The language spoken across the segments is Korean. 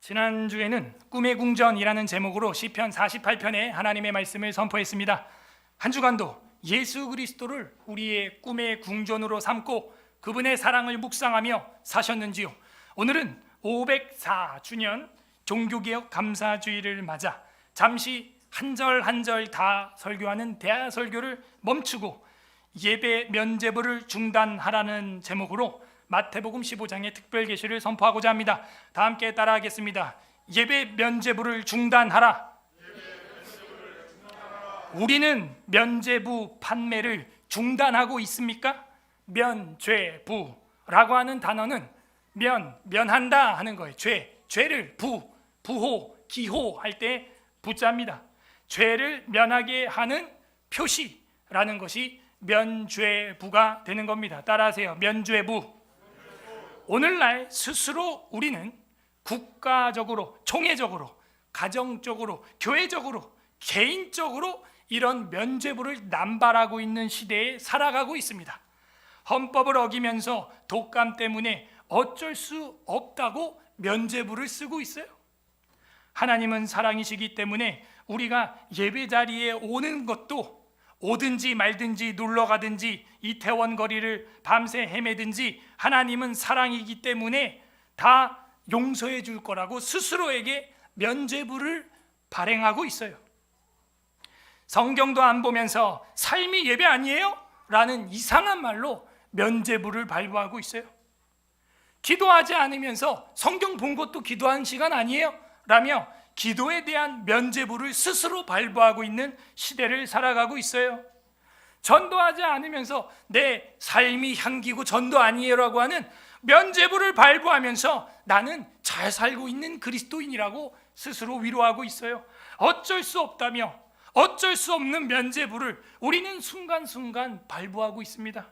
지난주에는 꿈의 궁전이라는 제목으로 시편 48편의 하나님의 말씀을 선포했습니다. 한 주간도 예수 그리스도를 우리의 꿈의 궁전으로 삼고 그분의 사랑을 묵상하며 사셨는지요? 오늘은 504주년 종교개혁 감사주의를 맞아 잠시 한 절 한 절 다 설교하는 대하설교를 멈추고 예배 면죄부를 중단하라는 제목으로 마태복음 15장의 특별 계시를 선포하고자 합니다. 다 함께 따라하겠습니다. 예배 면죄부를 중단하라. 우리는 면죄부 판매를 중단하고 있습니까? 면죄부라고 하는 단어는 면한다 하는 거예요. 죄를 부호, 기호 할 때 부자입니다. 죄를 면하게 하는 표시라는 것이 면죄부가 되는 겁니다. 따라하세요. 면죄부. 오늘날 스스로 우리는 국가적으로, 총회적으로, 가정적으로, 교회적으로, 개인적으로 이런 면죄부를 남발하고 있는 시대에 살아가고 있습니다. 헌법을 어기면서 독감 때문에 어쩔 수 없다고 면죄부를 쓰고 있어요. 하나님은 사랑이시기 때문에 우리가 예배 자리에 오는 것도 오든지 말든지 놀러 가든지 이태원 거리를 밤새 헤매든지 하나님은 사랑이기 때문에 다 용서해 줄 거라고 스스로에게 면죄부를 발행하고 있어요. 성경도 안 보면서 삶이 예배 아니에요? 라는 이상한 말로 면죄부를 발부하고 있어요. 기도하지 않으면서 성경 본 것도 기도한 시간 아니에요? 라며 기도에 대한 면죄부를 스스로 발부하고 있는 시대를 살아가고 있어요. 전도하지 않으면서 내 삶이 향기고 전도 아니에요라고 하는 면죄부를 발부하면서 나는 잘 살고 있는 그리스도인이라고 스스로 위로하고 있어요. 어쩔 수 없다며 어쩔 수 없는 면죄부를 우리는 순간순간 발부하고 있습니다.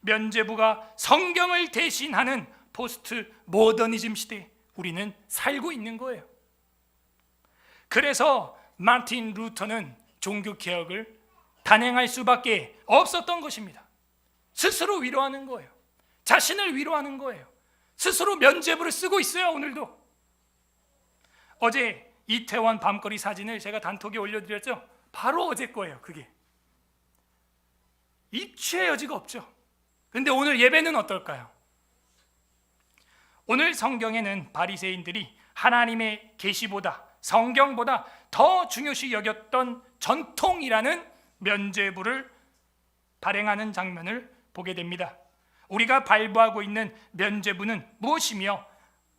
면죄부가 성경을 대신하는 포스트 모더니즘 시대에 우리는 살고 있는 거예요. 그래서 마틴 루터는 종교개혁을 단행할 수밖에 없었던 것입니다. 스스로 위로하는 거예요. 자신을 위로하는 거예요. 스스로 면죄부를 쓰고 있어요. 오늘도. 어제 이태원 밤거리 사진을 제가 단톡에 올려드렸죠. 바로 어제 거예요. 그게 입추의 여지가 없죠. 근데 오늘 예배는 어떨까요? 오늘 성경에는 바리새인들이 하나님의 계시보다 성경보다 더 중요시 여겼던 전통이라는 면죄부를 발행하는 장면을 보게 됩니다. 우리가 발부하고 있는 면죄부는 무엇이며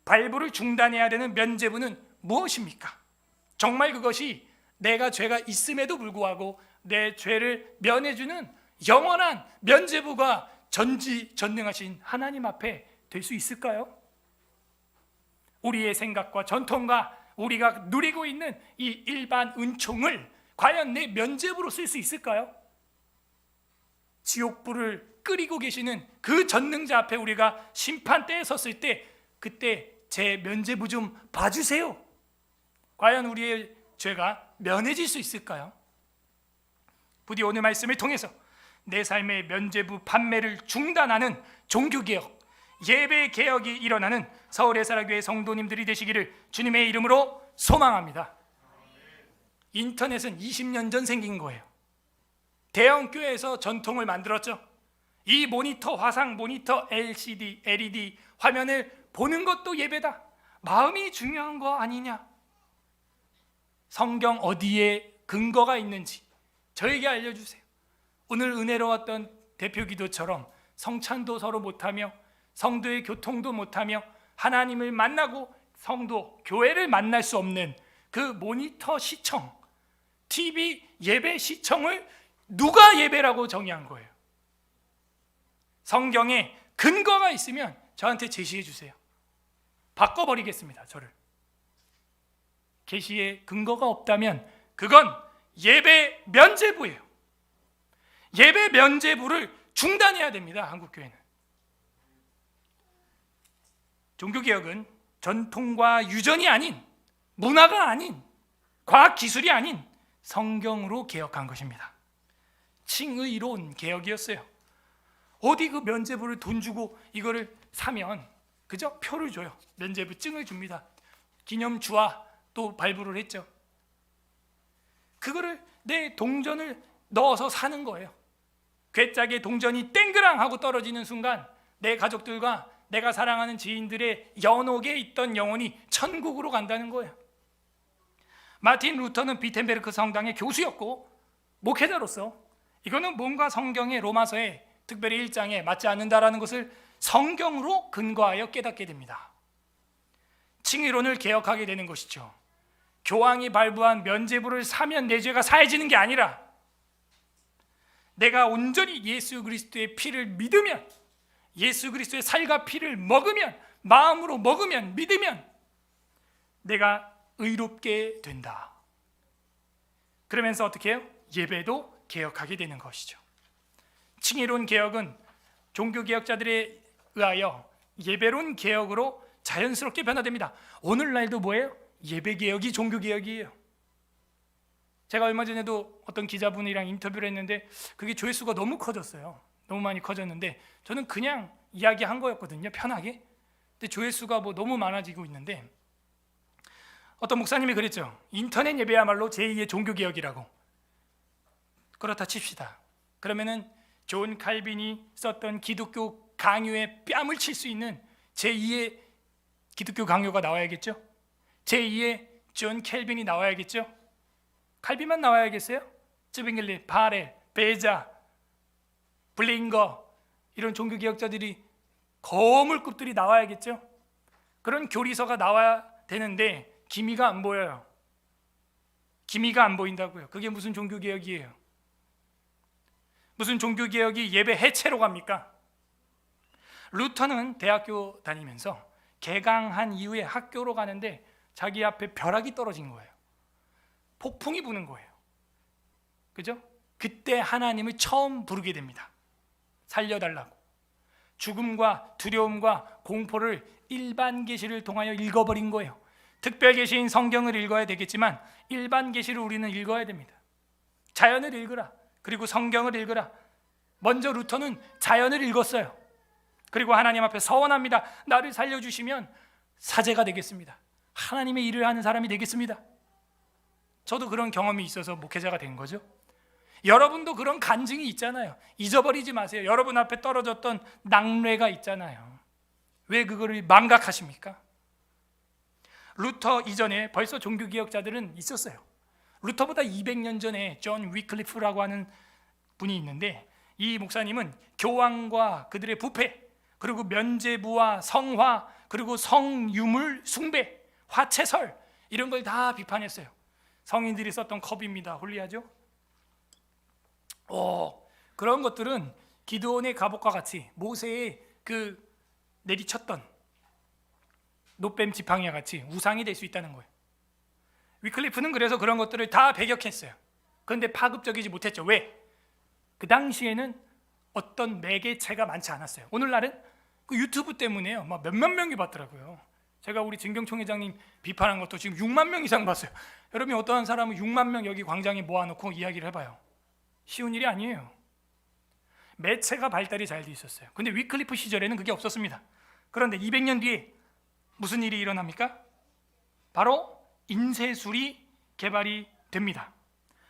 발부를 중단해야 되는 면죄부는 무엇입니까? 정말 그것이 내가 죄가 있음에도 불구하고 내 죄를 면해주는 영원한 면죄부가 전지전능하신 하나님 앞에 될 수 있을까요? 우리의 생각과 전통과 우리가 누리고 있는 이 일반 은총을 과연 내 면죄부로 쓸 수 있을까요? 지옥불을 끓이고 계시는 그 전능자 앞에 우리가 심판대에 섰을 때 그때 제 면죄부 좀 봐주세요. 과연 우리의 죄가 면해질 수 있을까요? 부디 오늘 말씀을 통해서 내 삶의 면죄부 판매를 중단하는 종교개혁, 예배개혁이 일어나는 서울의사라교회 성도님들이 되시기를 주님의 이름으로 소망합니다. 인터넷은 20년 전 생긴 거예요. 대형 교회에서 전통을 만들었죠. 이 모니터, 화상 모니터, LCD, LED 화면을 보는 것도 예배다. 마음이 중요한 거 아니냐? 성경 어디에 근거가 있는지 저에게 알려주세요. 오늘 은혜로웠던 대표 기도처럼 성찬도 서로 못하며 성도의 교통도 못하며 하나님을 만나고 성도, 교회를 만날 수 없는 그 모니터 시청, TV 예배 시청을 누가 예배라고 정의한 거예요? 성경에 근거가 있으면 저한테 제시해 주세요. 바꿔버리겠습니다. 저를. 계시에 근거가 없다면 그건 예배 면죄부예요. 예배 면죄부를 중단해야 됩니다. 한국교회는. 종교개혁은 전통과 유전이 아닌, 문화가 아닌, 과학기술이 아닌 성경으로 개혁한 것입니다. 칭의로운 개혁이었어요. 어디 그 면죄부를 돈 주고 이거를 사면 그저 표를 줘요. 면죄부 증을 줍니다. 기념주화 또 발부를 했죠. 그거를 내 동전을 넣어서 사는 거예요. 괴짝의 동전이 땡그랑 하고 떨어지는 순간 내 가족들과 내가 사랑하는 지인들의 연옥에 있던 영혼이 천국으로 간다는 거예요. 마틴 루터는 비텐베르크 성당의 교수였고 목회자로서 이거는 뭔가 성경의 로마서에 특별히 1장에 맞지 않는다라는 것을 성경으로 근거하여 깨닫게 됩니다. 칭의론을 개혁하게 되는 것이죠. 교황이 발부한 면죄부를 사면 내 죄가 사해지는 게 아니라 내가 온전히 예수 그리스도의 피를 믿으면, 예수 그리스도의 살과 피를 먹으면, 마음으로 먹으면, 믿으면 내가 의롭게 된다. 그러면서 어떻게 해요? 예배도 개혁하게 되는 것이죠. 칭의론 개혁은 종교개혁자들에 의하여 예배론 개혁으로 자연스럽게 변화됩니다. 오늘날도 뭐예요? 예배개혁이 종교개혁이에요. 제가 얼마 전에도 어떤 기자분이랑 인터뷰를 했는데 그게 조회수가 너무 커졌어요. 너무 많이 커졌는데 저는 그냥 이야기한 거였거든요. 편하게. 근데 조회수가 너무 많아지고 있는데 어떤 목사님이 그랬죠. 인터넷 예배야말로 제2의 종교개혁이라고. 그렇다 칩시다. 그러면은 존 칼빈이 썼던 기독교 강요에 뺨을 칠 수 있는 제2의 기독교 강요가 나와야겠죠. 제2의 존 캘빈이 나와야겠죠. 칼빈만 나와야겠어요? 쯔빙글리, 바렐, 베자, 블링거 이런 종교개혁자들이 거물급들이 나와야겠죠. 그런 교리서가 나와야 되는데 기미가 안 보여요. 기미가 안 보인다고요. 그게 무슨 종교개혁이에요? 무슨 종교개혁이 예배 해체로 갑니까? 루터는 대학교 다니면서 개강한 이후에 학교로 가는데 자기 앞에 벼락이 떨어진 거예요. 폭풍이 부는 거예요. 그죠? 그때 하나님을 처음 부르게 됩니다. 살려달라고. 죽음과 두려움과 공포를 일반 계시를 통하여 읽어버린 거예요. 특별 계시인 성경을 읽어야 되겠지만 일반 계시를 우리는 읽어야 됩니다. 자연을 읽으라. 그리고 성경을 읽으라. 먼저 루터는 자연을 읽었어요. 그리고 하나님 앞에 서원합니다. 나를 살려주시면 사제가 되겠습니다. 하나님의 일을 하는 사람이 되겠습니다. 저도 그런 경험이 있어서 목회자가 된 거죠. 여러분도 그런 간증이 있잖아요. 잊어버리지 마세요. 여러분 앞에 떨어졌던 낙뢰가 있잖아요. 왜 그거를 망각하십니까? 루터 이전에 벌써 종교개혁자들은 있었어요. 루터보다 200년 전에 존 위클리프라고 하는 분이 있는데 이 목사님은 교황과 그들의 부패, 그리고 면죄부와 성화, 그리고 성유물 숭배, 화채설 이런 걸 다 비판했어요. 성인들이 썼던 컵입니다. 홀리하죠? 그런 것들은 기드온의 갑옷과 같이 모세의 그 내리쳤던 노뱀 지팡이와 같이 우상이 될 수 있다는 거예요. 위클리프는 그래서 그런 것들을 다 배격했어요. 그런데 파급적이지 못했죠. 왜? 그 당시에는 어떤 매개체가 많지 않았어요. 오늘날은 그 유튜브 때문에요. 막 몇만 명이 봤더라고요. 제가 우리 진경총 회장님 비판한 것도 지금 6만 명 이상 봤어요. 여러분이 어떠한 사람은 6만 명 여기 광장에 모아놓고 이야기를 해봐요. 쉬운 일이 아니에요. 매체가 발달이 잘 돼 있었어요. 근데 위클리프 시절에는 그게 없었습니다. 그런데 200년 뒤에 무슨 일이 일어납니까? 바로 인쇄술이 개발이 됩니다.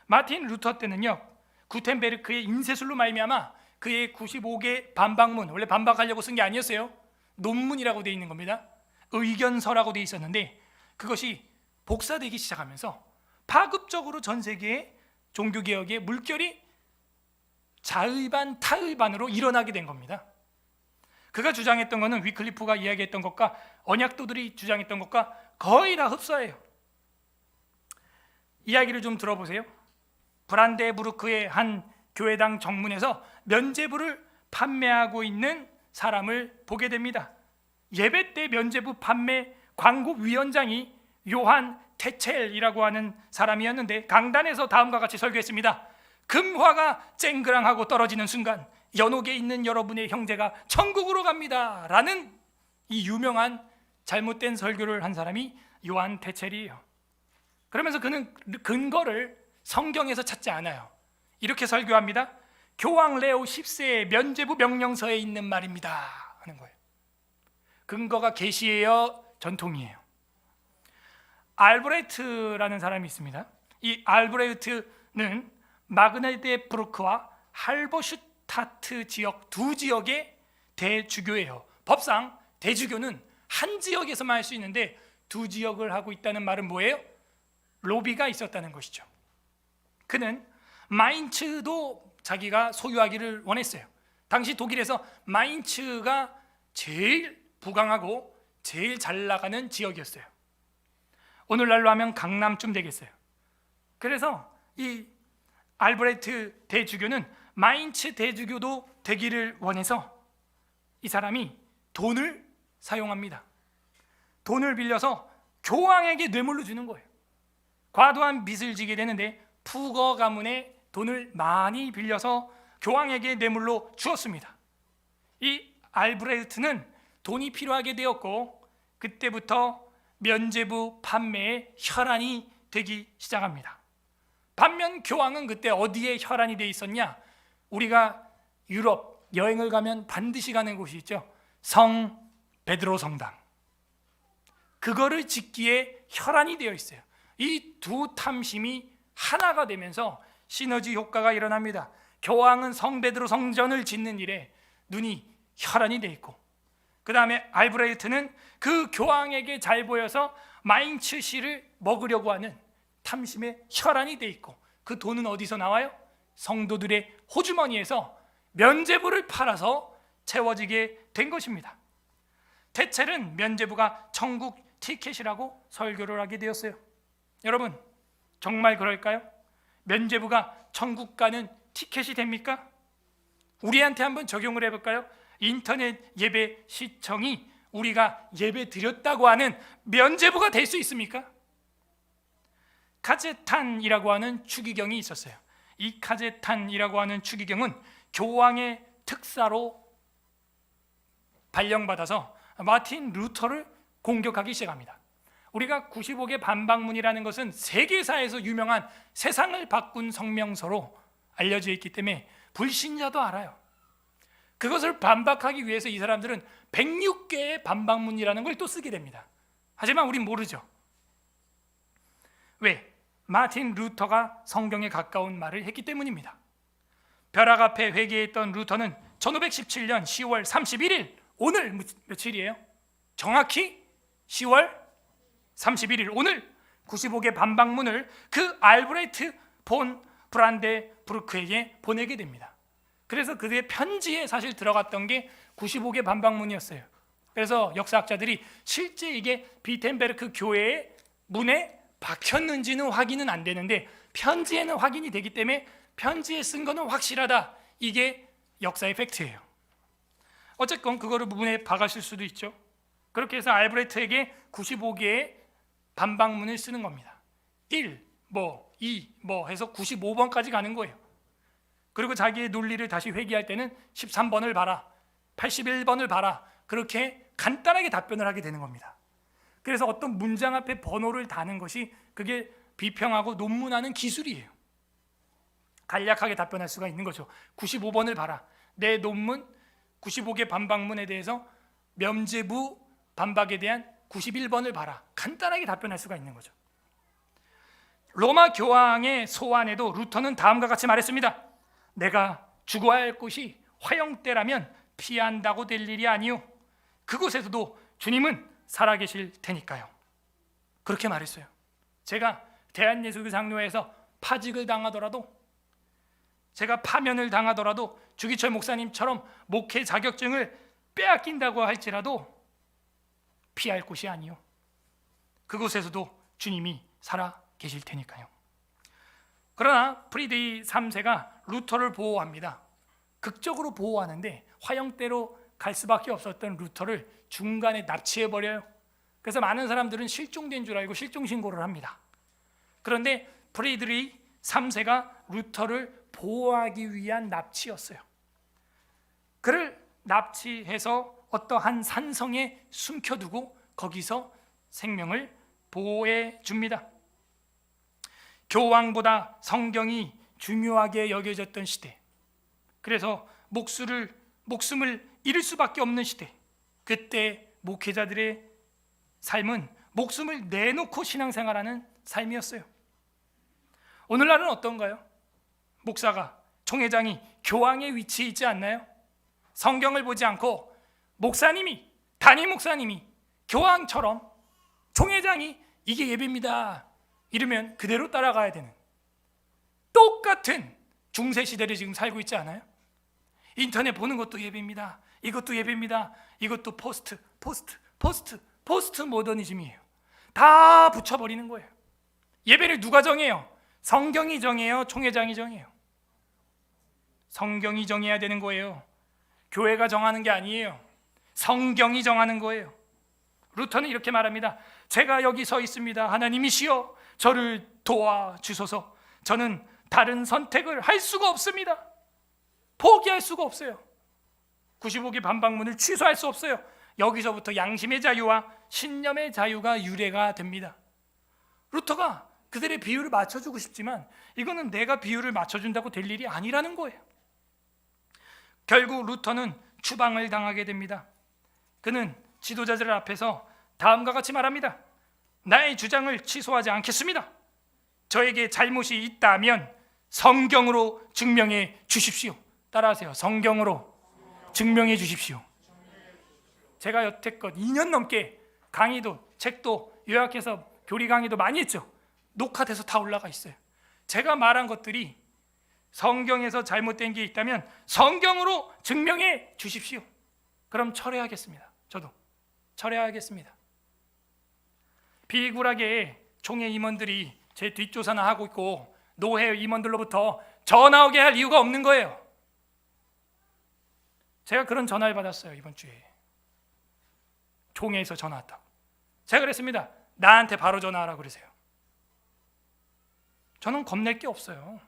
마틴 루터 때는요, 구텐베르크의 인쇄술로 말미암아 그의 95개 반박문, 원래 반박하려고 쓴 게 아니었어요. 논문이라고 되어 있는 겁니다. 의견서라고 되어 있었는데 그것이 복사되기 시작하면서 파급적으로 전 세계의 종교개혁의 물결이 자의반 타의반으로 일어나게 된 겁니다. 그가 주장했던 것은 위클리프가 이야기했던 것과 언약도들이 주장했던 것과 거의 다 흡사해요. 이야기를 좀 들어보세요. 브란데부르크의 한 교회당 정문에서 면죄부를 판매하고 있는 사람을 보게 됩니다. 예배 때 면죄부 판매 광고 위원장이 요한 테첼이라고 하는 사람이었는데 강단에서 다음과 같이 설교했습니다. 금화가 쨍그랑하고 떨어지는 순간 연옥에 있는 여러분의 형제가 천국으로 갑니다 라는 이 유명한 잘못된 설교를 한 사람이 요한 테첼이에요. 그러면서 그는 근거를 성경에서 찾지 않아요. 이렇게 설교합니다. 교황 레오 10세의 면죄부 명령서에 있는 말입니다 하는 거예요. 근거가 계시예요, 전통이에요. 알브레트라는 사람이 있습니다. 이 알브레트는 마그네데부르크와 할버슈타트 지역 두 지역의 대주교예요. 법상 대주교는 한 지역에서만 할 수 있는데 두 지역을 하고 있다는 말은 뭐예요? 로비가 있었다는 것이죠. 그는 마인츠도 자기가 소유하기를 원했어요. 당시 독일에서 마인츠가 제일 부강하고 제일 잘 나가는 지역이었어요. 오늘날로 하면 강남쯤 되겠어요. 그래서 이 알브레트 대주교는 마인츠 대주교도 되기를 원해서 이 사람이 돈을 사용합니다. 돈을 빌려서 교황에게 뇌물로 주는 거예요. 과도한 빚을 지게 되는데 푸거 가문에 돈을 많이 빌려서 교황에게 뇌물로 주었습니다. 이 알브레트는 돈이 필요하게 되었고 그때부터 면죄부 판매에 혈안이 되기 시작합니다. 반면 교황은 그때 어디에 혈안이 돼 있었냐? 우리가 유럽 여행을 가면 반드시 가는 곳이 있죠. 성 베드로 성당. 그거를 짓기에 혈안이 되어 있어요. 이 두 탐심이 하나가 되면서 시너지 효과가 일어납니다. 교황은 성 베드로 성전을 짓는 일에 눈이 혈안이 돼 있고, 그 다음에 알브레이트는 그 교황에게 잘 보여서 마인츠시를 먹으려고 하는 탐심에 혈안이 돼 있고, 그 돈은 어디서 나와요? 성도들의 호주머니에서 면죄부를 팔아서 채워지게 된 것입니다. 대체는 면죄부가 천국 티켓이라고 설교를 하게 되었어요. 여러분, 정말 그럴까요? 면죄부가 천국 가는 티켓이 됩니까? 우리한테 한번 적용을 해볼까요? 인터넷 예배 시청이 우리가 예배 드렸다고 하는 면죄부가 될 수 있습니까? 카제탄이라고 하는 추기경이 있었어요. 이 카제탄이라고 하는 추기경은 교황의 특사로 발령받아서 마틴 루터를 공격하기 시작합니다. 우리가 95개 반박문이라는 것은 세계사에서 유명한 세상을 바꾼 성명서로 알려져 있기 때문에 불신자도 알아요. 그것을 반박하기 위해서 이 사람들은 106개의 반박문이라는 걸 또 쓰게 됩니다. 하지만 우린 모르죠. 왜? 마틴 루터가 성경에 가까운 말을 했기 때문입니다. 벼락 앞에 회개했던 루터는 1517년 10월 31일, 오늘 며칠이에요? 정확히 10월 31일, 오늘 95개 반박문을 그 알브레트 본 브란데부르크에게 보내게 됩니다. 그래서 그의 편지에 사실 들어갔던 게 95개 반박문이었어요. 그래서 역사학자들이 실제 이게 비텐베르크 교회의 문에 박혔는지는 확인은 안 되는데 편지에는 확인이 되기 때문에 편지에 쓴 거는 확실하다. 이게 역사의 팩트예요. 어쨌건 그거를 문에 박았을 수도 있죠. 그렇게 해서 알브레트에게 95개의 반박문을 쓰는 겁니다. 1, 2, 해서 95번까지 가는 거예요. 그리고 자기의 논리를 다시 회귀할 때는 13번을 봐라, 81번을 봐라, 그렇게 간단하게 답변을 하게 되는 겁니다. 그래서 어떤 문장 앞에 번호를 다는 것이 그게 비평하고 논문하는 기술이에요. 간략하게 답변할 수가 있는 거죠. 95번을 봐라, 내 논문 95개 반박문에 대해서 면죄부 반박에 대한 91번을 봐라, 간단하게 답변할 수가 있는 거죠. 로마 교황의 소환에도 루터는 다음과 같이 말했습니다. 내가 죽어야 할 곳이 화형대라면 피한다고 될 일이 아니요, 그곳에서도 주님은 살아계실 테니까요. 그렇게 말했어요. 제가 대한예수교 장로회에서 파직을 당하더라도, 제가 파면을 당하더라도, 주기철 목사님처럼 목회 자격증을 빼앗긴다고 할지라도 피할 곳이 아니요, 그곳에서도 주님이 살아계실 테니까요. 그러나 프리드리 3세가 루터를 보호합니다. 극적으로 보호하는데 화형대로 갈 수밖에 없었던 루터를 중간에 납치해버려요. 그래서 많은 사람들은 실종된 줄 알고 실종신고를 합니다. 그런데 프리드리 3세가 루터를 보호하기 위한 납치였어요. 그를 납치해서 어떠한 산성에 숨겨두고 거기서 생명을 보호해 줍니다. 교황보다 성경이 중요하게 여겨졌던 시대, 그래서 목숨을 잃을 수밖에 없는 시대, 그때 목회자들의 삶은 목숨을 내놓고 신앙생활하는 삶이었어요. 오늘날은 어떤가요? 목사가, 총회장이 교황의 위치에 있지 않나요? 성경을 보지 않고 목사님이, 담임 목사님이 교황처럼, 총회장이 이게 예배입니다 이러면 그대로 따라가야 되는 똑같은 중세 시대를 지금 살고 있지 않아요? 인터넷 보는 것도 예배입니다, 이것도 예배입니다, 이것도 포스트 모더니즘이에요. 다 붙여버리는 거예요. 예배를 누가 정해요? 성경이 정해요? 총회장이 정해요? 성경이 정해야 되는 거예요. 교회가 정하는 게 아니에요. 성경이 정하는 거예요. 루터는 이렇게 말합니다. 제가 여기 서 있습니다. 하나님이시여 저를 도와주소서. 저는 다른 선택을 할 수가 없습니다. 포기할 수가 없어요. 95기 반박문을 취소할 수 없어요. 여기서부터 양심의 자유와 신념의 자유가 유래가 됩니다. 루터가 그들의 비율을 맞춰주고 싶지만 이거는 내가 비율을 맞춰준다고 될 일이 아니라는 거예요. 결국 루터는 추방을 당하게 됩니다. 그는 지도자들 앞에서 다음과 같이 말합니다. 나의 주장을 취소하지 않겠습니다. 저에게 잘못이 있다면 성경으로 증명해 주십시오. 따라하세요. 성경으로 증명해 주십시오. 제가 여태껏 2년 넘게 강의도, 책도 요약해서 교리 강의도 많이 했죠. 녹화돼서 다 올라가 있어요. 제가 말한 것들이 성경에서 잘못된 게 있다면 성경으로 증명해 주십시오. 그럼 철회하겠습니다. 저도 철회하겠습니다. 비굴하게 총회 임원들이 제 뒷조사나 하고 있고 노회 임원들로부터 전화 오게 할 이유가 없는 거예요. 제가 그런 전화를 받았어요. 이번 주에 총회에서 전화 왔다고. 제가 그랬습니다. 나한테 바로 전화하라고 그러세요. 저는 겁낼 게 없어요.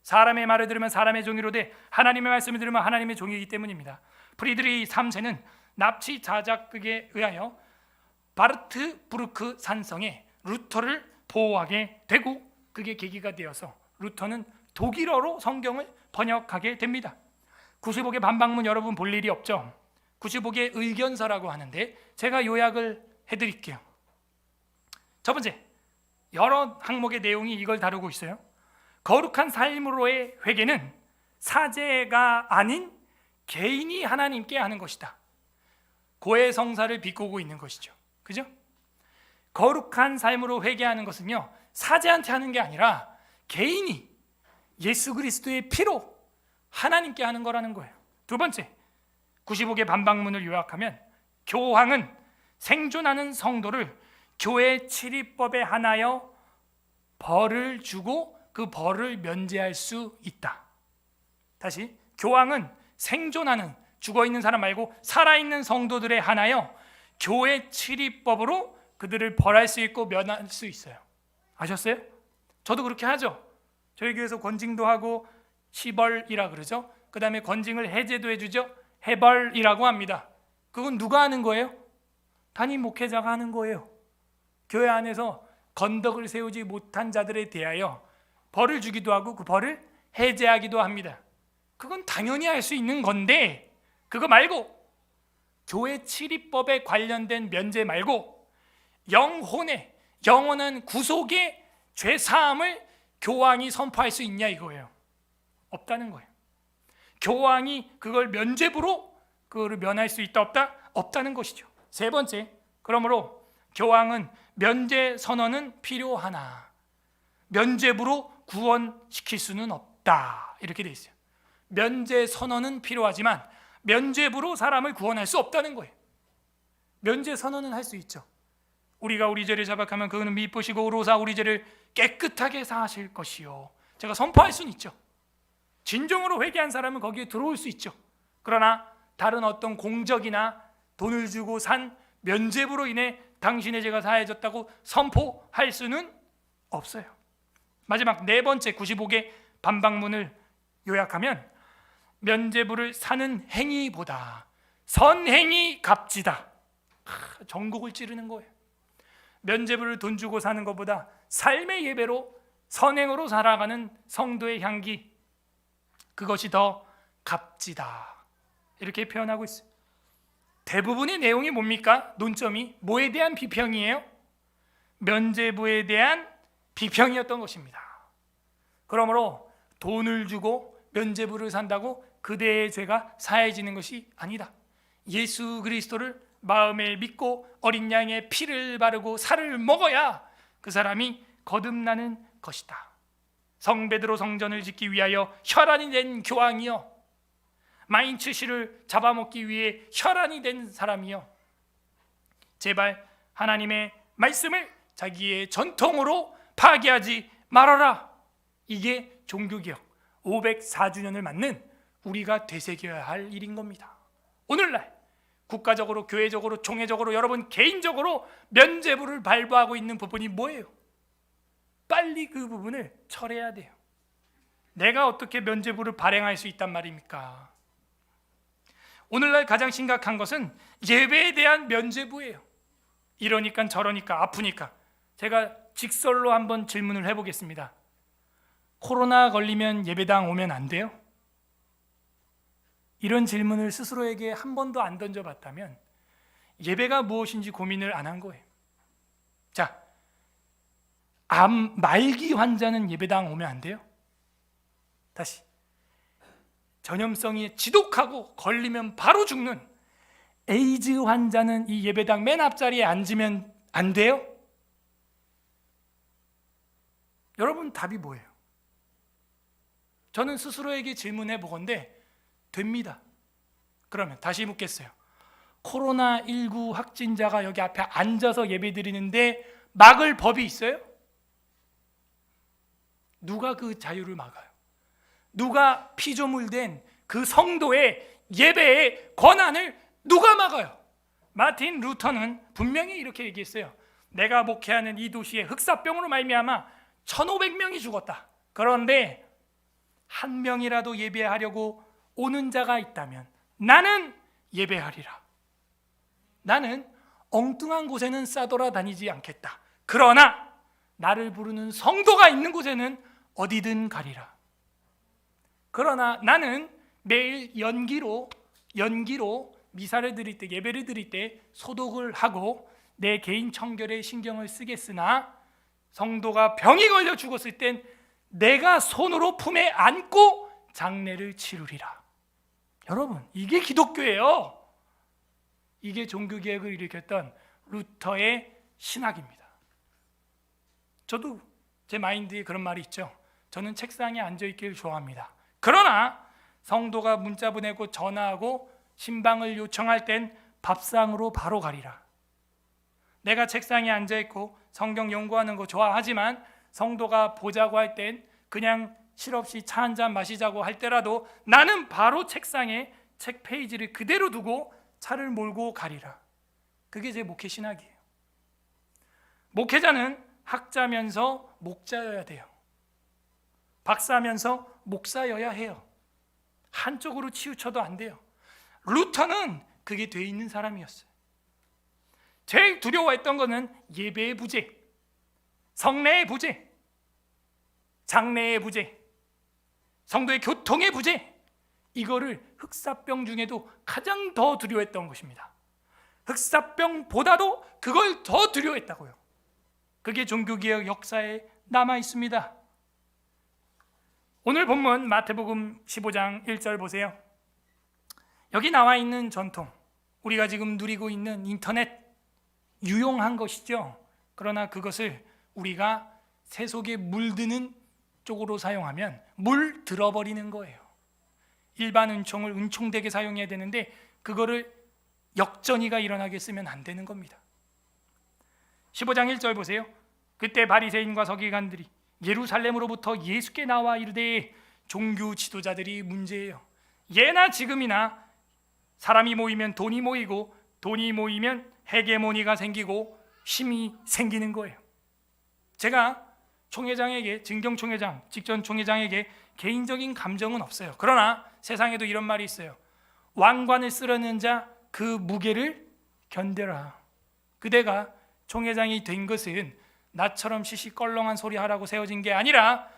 사람의 말을 들으면 사람의 종이로 돼 하나님의 말씀을 들으면 하나님의 종이기 때문입니다. 프리드리히 3세는 납치 자작극에 의하여 바르트부르크 산성에 루터를 보호하게 되고 그게 계기가 되어서 루터는 독일어로 성경을 번역하게 됩니다. 95개 반박문 여러분 볼 일이 없죠? 95개 의견서라고 하는데 제가 요약을 해드릴게요. 첫 번째, 여러 항목의 내용이 이걸 다루고 있어요. 거룩한 삶으로의 회개는 사제가 아닌 개인이 하나님께 하는 것이다. 고해성사를 비꼬고 있는 것이죠. 그죠? 거룩한 삶으로 회개하는 것은요, 사제한테 하는 게 아니라 개인이 예수 그리스도의 피로 하나님께 하는 거라는 거예요. 두 번째, 95개 반박문을 요약하면 교황은 생존하는 성도를 교회 출입법에 한하여 벌을 주고 그 벌을 면제할 수 있다. 다시, 교황은 생존하는, 죽어있는 사람 말고 살아있는 성도들에 한하여 교회 출입법으로 그들을 벌할 수 있고 면할 수 있어요. 아셨어요? 저도 그렇게 하죠. 저희 교회에서 권징도 하고 시벌이라 그러죠. 그 다음에 권징을 해제도 해주죠. 해벌이라고 합니다. 그건 누가 하는 거예요? 담임 목회자가 하는 거예요. 교회 안에서 건덕을 세우지 못한 자들에 대하여 벌을 주기도 하고 그 벌을 해제하기도 합니다. 그건 당연히 할 수 있는 건데 그거 말고 교회 출입법에 관련된 면제 말고 영혼의 영원한 구속의 죄사함을 교황이 선포할 수 있냐 이거예요. 없다는 거예요. 교황이 그걸 면죄부로 그거를 면할 수 있다 없다? 없다는 것이죠. 세 번째, 그러므로 교황은 면죄 선언은 필요하나 면죄부로 구원시킬 수는 없다 이렇게 돼 있어요. 면죄 선언은 필요하지만 면죄부로 사람을 구원할 수 없다는 거예요. 면죄 선언은 할 수 있죠. 우리가 우리 죄를 자박하면 그는 미쁘시고 의로사 우리 죄를 깨끗하게 사하실 것이요. 제가 선포할 수는 있죠. 진정으로 회개한 사람은 거기에 들어올 수 있죠. 그러나 다른 어떤 공적이나 돈을 주고 산 면죄부로 인해 당신의 죄가 사해졌다고 선포할 수는 없어요. 마지막 네 번째 95개 반박문을 요약하면 면죄부를 사는 행위보다 선행이 값지다. 전곡을 찌르는 거예요. 면죄부를 돈 주고 사는 것보다 삶의 예배로 선행으로 살아가는 성도의 향기, 그것이 더 값지다 이렇게 표현하고 있어요. 대부분의 내용이 뭡니까? 논점이 뭐에 대한 비평이에요? 면죄부에 대한 비평이었던 것입니다. 그러므로 돈을 주고 면죄부를 산다고 그대의 죄가 사해지는 것이 아니다. 예수 그리스도를 마음에 믿고 어린 양의 피를 바르고 살을 먹어야 그 사람이 거듭나는 것이다. 성 베드로 성전을 짓기 위하여 혈안이 된 교황이여, 마인츠시를 잡아먹기 위해 혈안이 된 사람이여, 제발 하나님의 말씀을 자기의 전통으로 파괴하지 말아라. 이게 종교개혁 504주년을 맞는 우리가 되새겨야 할 일인 겁니다. 오늘날 국가적으로, 교회적으로, 총회적으로, 여러분 개인적으로 면죄부를 발부하고 있는 부분이 뭐예요? 빨리 그 부분을 철회해야 돼요. 내가 어떻게 면죄부를 발행할 수 있단 말입니까? 오늘날 가장 심각한 것은 예배에 대한 면죄부예요. 이러니까 저러니까 아프니까. 제가 직설로 한번 질문을 해보겠습니다. 코로나 걸리면 예배당 오면 안 돼요? 이런 질문을 스스로에게 한 번도 안 던져봤다면 예배가 무엇인지 고민을 안 한 거예요. 자, 암 말기 환자는 예배당 오면 안 돼요? 다시, 전염성이 지독하고 걸리면 바로 죽는 에이즈 환자는 이 예배당 맨 앞자리에 앉으면 안 돼요? 여러분 답이 뭐예요? 저는 스스로에게 질문해 보건대 됩니다. 그러면 다시 묻겠어요. 코로나19 확진자가 여기 앞에 앉아서 예배 드리는데 막을 법이 있어요? 누가 그 자유를 막아요? 누가 피조물된 그 성도의 예배의 권한을 누가 막아요? 마틴 루터는 분명히 이렇게 얘기했어요. 내가 목회하는 이 도시에 흑사병으로 말미암아 1500명이 죽었다. 그런데 한 명이라도 예배하려고 오는 자가 있다면 나는 예배하리라. 나는 엉뚱한 곳에는 싸돌아다니지 않겠다. 그러나 나를 부르는 성도가 있는 곳에는 어디든 가리라. 그러나 나는 매일 연기로 미사를 드릴 때, 예배를 드릴 때 소독을 하고 내 개인 청결에 신경을 쓰겠으나 성도가 병이 걸려 죽었을 땐 내가 손으로 품에 안고 장례를 치르리라. 여러분, 이게 기독교예요. 이게 종교개혁을 일으켰던 루터의 신학입니다. 저도 제 마인드에 그런 말이 있죠. 저는 책상에 앉아있기를 좋아합니다. 그러나 성도가 문자 보내고 전화하고 신방을 요청할 땐 밥상으로 바로 가리라. 내가 책상에 앉아있고 성경 연구하는 거 좋아하지만 성도가 보자고 할 땐 그냥 실없이 차 한잔 마시자고 할 때라도 나는 바로 책상에 책 페이지를 그대로 두고 차를 몰고 가리라. 그게 제 목회 신학이에요. 목회자는 학자면서 목자여야 돼요. 박사면서 목사여야 해요. 한쪽으로 치우쳐도 안 돼요. 루터는 그게 돼 있는 사람이었어요. 제일 두려워했던 것은 예배의 부재, 성례의 부재, 장례의 부재, 성도의 교통의 부재, 이거를 흑사병 중에도 가장 더 두려워했던 것입니다. 흑사병보다도 그걸 더 두려워했다고요. 그게 종교개혁 역사에 남아 있습니다. 오늘 본문 마태복음 15장 1절 보세요. 여기 나와 있는 전통, 우리가 지금 누리고 있는 인터넷, 유용한 것이죠. 그러나 그것을 우리가 세속에 물드는 쪽으로 사용하면 물 들어버리는 거예요. 일반 은총을 은총되게 사용해야 되는데 그거를 역전이가 일어나게 쓰면 안 되는 겁니다. 15장 1절 보세요. 그때 바리새인과 서기관들이 예루살렘으로부터 예수께 나와 이르되, 종교 지도자들이 문제예요. 예나 지금이나 사람이 모이면 돈이 모이고 돈이 모이면 헤게모니가 생기고 힘이 생기는 거예요. 제가 총회장에게, 진경총회장, 직전총회장에게 개인적인 감정은 없어요. 그러나 세상에도 이런 말이 있어요. 왕관을 쓰려는 자 그 무게를 견뎌라. 그대가 총회장이 된 것은 나처럼 시시껄렁한 소리 하라고 세워진 게 아니라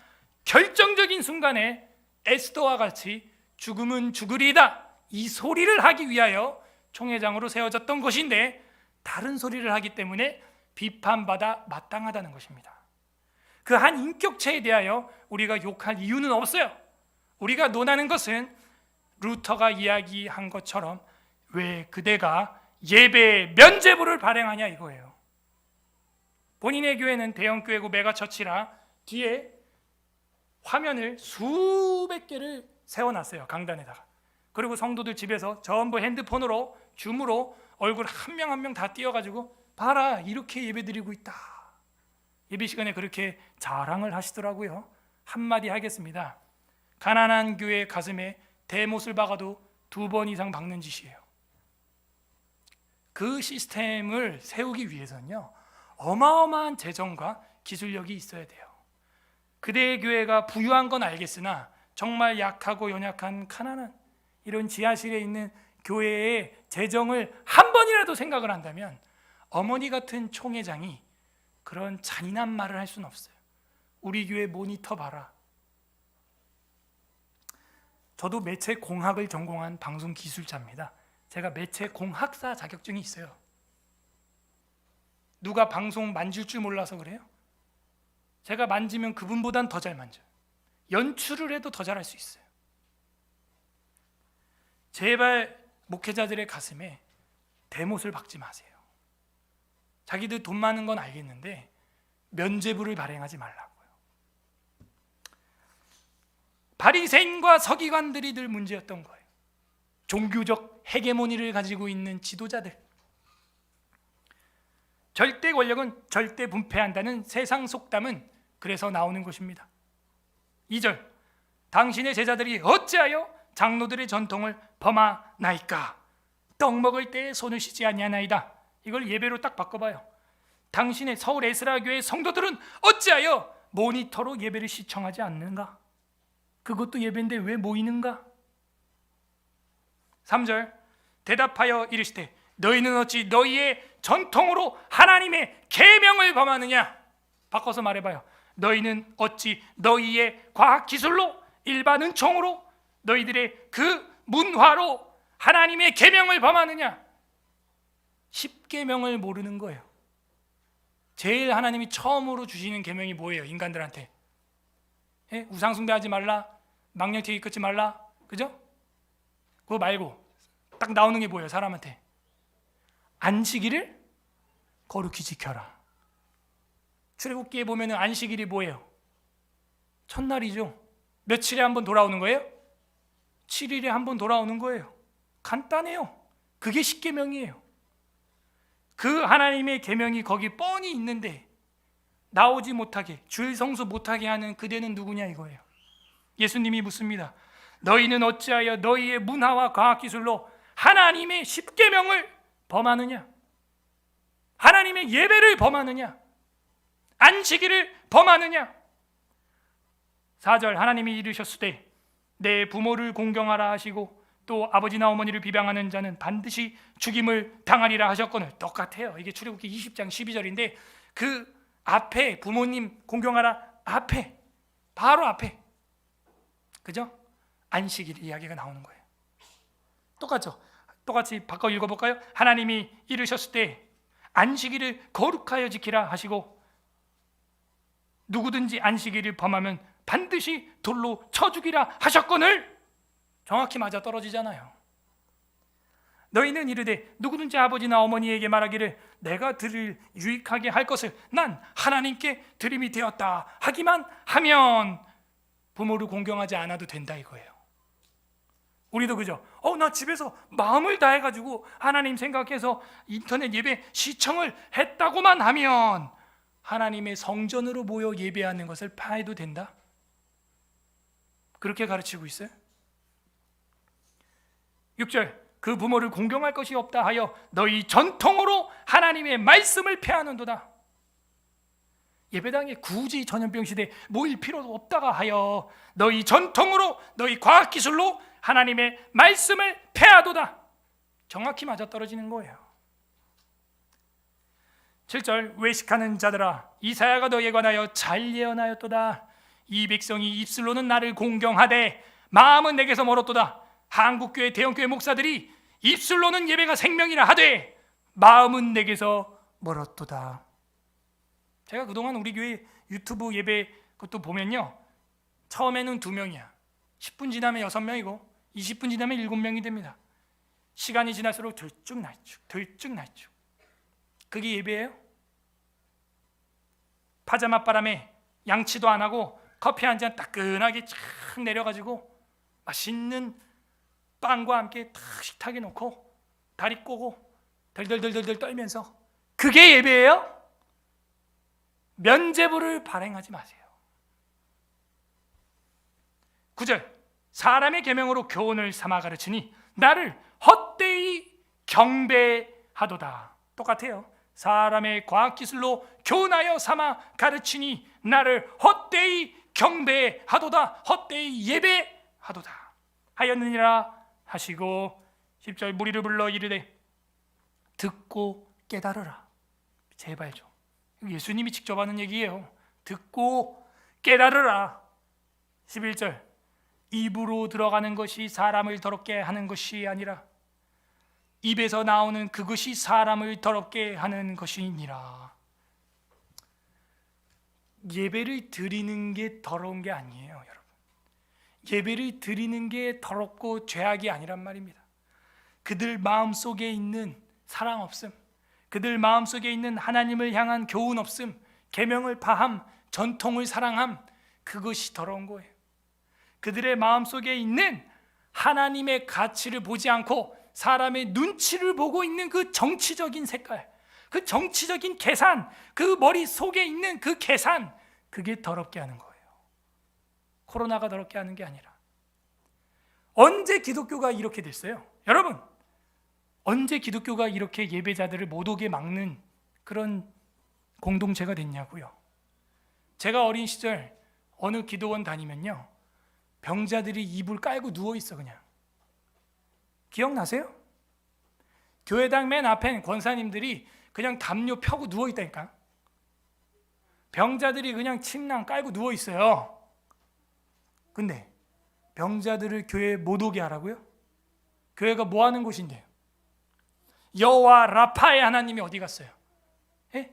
결정적인 순간에 에스더와 같이 죽음은 죽으리이다, 이 소리를 하기 위하여 총회장으로 세워졌던 것인데 다른 소리를 하기 때문에 비판받아 마땅하다는 것입니다. 그 한 인격체에 대하여 우리가 욕할 이유는 없어요. 우리가 논하는 것은 루터가 이야기한 것처럼 왜 그대가 예배에 면죄부를 발행하냐 이거예요. 본인의 교회는 대형 교회고 메가처치라 뒤에 화면을 수백 개를 세워놨어요. 강단에다가. 그리고 성도들 집에서 전부 핸드폰으로 줌으로 얼굴 한 명 한 명 다 띄워가지고 봐라 이렇게 예배드리고 있다. 예배 시간에 그렇게 자랑을 하시더라고요. 한마디 하겠습니다. 가난한 교회 가슴에 대못을 박아도 2번 이상 박는 짓이에요. 그 시스템을 세우기 위해서는요 어마어마한 재정과 기술력이 있어야 돼요. 그대의 교회가 부유한 건 알겠으나 정말 약하고 연약한 가난한 이런 지하실에 있는 교회의 재정을 한 번이라도 생각을 한다면 어머니 같은 총회장이 그런 잔인한 말을 할 수는 없어요. 우리 교회 모니터 봐라. 저도 매체 공학을 전공한 방송 기술자입니다. 제가 매체 공학사 자격증이 있어요. 누가 방송 만질 줄 몰라서 그래요? 제가 만지면 그분보단 더 잘 만져요. 연출을 해도 더 잘할 수 있어요. 제발 목회자들의 가슴에 대못을 박지 마세요. 자기들 돈 많은 건 알겠는데 면죄부를 발행하지 말라고요. 바리새인과 서기관들이 늘 문제였던 거예요. 종교적 헤게모니를 가지고 있는 지도자들. 절대 권력은 절대 분패한다는 세상 속담은 그래서 나오는 것입니다. 2절 당신의 제자들이 어찌하여 장로들의 전통을 범하나이까? 떡 먹을 때에 손을 씻지 아니하나이다. 이걸 예배로 딱 바꿔봐요. 당신의 서울 에스라 교회 성도들은 어찌하여 모니터로 예배를 시청하지 않는가? 그것도 예배인데 왜 모이는가? 3절 대답하여 이르시되 너희는 어찌 너희의 전통으로 하나님의 계명을 범하느냐? 바꿔서 말해봐요. 너희는 어찌 너희의 과학기술로 일반 은총으로 너희들의 그 문화로 하나님의 계명을 범하느냐? 10계명을 모르는 거예요. 제일 하나님이 처음으로 주시는 계명이 뭐예요? 인간들한테 우상 숭배하지 말라, 망령되이 끊지 말라, 그죠? 그거 말고 딱 나오는 게 뭐예요? 사람한테 안식일을 거룩히 지켜라. 출애굽기에 보면은 안식일이 뭐예요? 첫날이죠. 며칠에 한 번 돌아오는 거예요? 7일에 한 번 돌아오는 거예요. 간단해요. 그게 10계명이에요. 그 하나님의 계명이 거기 뻔히 있는데 나오지 못하게, 주일 성수 못하게 하는 그대는 누구냐 이거예요. 예수님이 묻습니다. 너희는 어찌하여 너희의 문화와 과학기술로 하나님의 10계명을 범하느냐? 하나님의 예배를 범하느냐? 안식일을 범하느냐? 4절 하나님이 이르셨으되 내 부모를 공경하라 하시고 또 아버지나 어머니를 비방하는 자는 반드시 죽임을 당하리라 하셨거늘. 똑같아요. 이게 출애굽기 20장 12절인데 그 앞에 부모님 공경하라 앞에 바로 앞에 그죠? 안식일 이야기가 나오는 거예요. 똑같죠? 똑같이 바꿔 읽어볼까요? 하나님이 이르셨을 때 안식일을 거룩하여 지키라 하시고 누구든지 안식일을 범하면 반드시 돌로 쳐 죽이라 하셨거늘. 정확히 맞아 떨어지잖아요. 너희는 이르되 누구든지 아버지나 어머니에게 말하기를 내가 드릴 유익하게 할 것을 난 하나님께 드림이 되었다 하기만 하면 부모를 공경하지 않아도 된다 이거예요. 우리도 그죠? 나 집에서 마음을 다해가지고 하나님 생각해서 인터넷 예배 시청을 했다고만 하면 하나님의 성전으로 모여 예배하는 것을 파해도 된다? 그렇게 가르치고 있어요. 6절 그 부모를 공경할 것이 없다 하여 너희 전통으로 하나님의 말씀을 폐하는도다. 예배당에 굳이 전염병 시대에 모일 필요도 없다가 하여 너희 전통으로 너희 과학기술로 하나님의 말씀을 폐하도다. 정확히 맞아떨어지는 거예요. 7절 외식하는 자들아 이사야가 너희에 관하여 잘 예언하였도다. 이 백성이 입술로는 나를 공경하되 마음은 내게서 멀었도다. 한국교회 대형교회 목사들이 입술로는 예배가 생명이라 하되 마음은 내게서 멀었도다. 제가 그동안 우리 교회 유튜브 예배 그것도 보면요, 처음에는 2명이야. 10분 지나면 6명이고 20분 지나면 7명이 됩니다. 시간이 지날수록 들쭉날쭉. 그게 예배예요? 파자마 바람에 양치도 안 하고 커피 한 잔 따끈하게 쫙 내려가지고 맛있는 빵과 함께 탁 식탁에 놓고 다리 꼬고 덜덜덜덜 떨면서, 그게 예배예요? 면죄부를 발행하지 마세요. 9절, 사람의 계명으로 교훈을 삼아 가르치니 나를 헛되이 경배하도다. 똑같아요. 사람의 과학기술로 교훈하여 삼아 가르치니 나를 헛되이 경배하도다. 헛되이 예배하도다 하였느니라 하시고, 10절, 무리를 불러 이르되 듣고 깨달으라. 제발 좀, 예수님이 직접 하는 얘기예요. 듣고 깨달으라. 11절, 입으로 들어가는 것이 사람을 더럽게 하는 것이 아니라 입에서 나오는 그것이 사람을 더럽게 하는 것이니라. 예배를 드리는 게 더러운 게 아니에요, 여러분. 예배를 드리는 게 더럽고 죄악이 아니란 말입니다. 그들 마음속에 있는 사랑 없음, 그들 마음속에 있는 하나님을 향한 교훈 없음, 계명을 파함, 전통을 사랑함, 그것이 더러운 거예요. 그들의 마음속에 있는 하나님의 가치를 보지 않고 사람의 눈치를 보고 있는 그 정치적인 색깔, 그 정치적인 계산, 그 머릿속에 있는 그 계산, 그게 더럽게 하는 거예요. 코로나가 더럽게 하는 게 아니라. 언제 기독교가 이렇게 됐어요? 여러분, 언제 기독교가 이렇게 예배자들을 못 오게 막는 그런 공동체가 됐냐고요. 제가 어린 시절 어느 기도원 다니면요, 병자들이 이불 깔고 누워있어. 그냥 기억나세요? 교회당 맨 앞엔 권사님들이 그냥 담요 펴고 누워있다니까. 병자들이 그냥 침낭 깔고 누워있어요. 근데 병자들을 교회에 못 오게 하라고요? 교회가 뭐 하는 곳인데요? 여호와 라파의 하나님이 어디 갔어요? 예?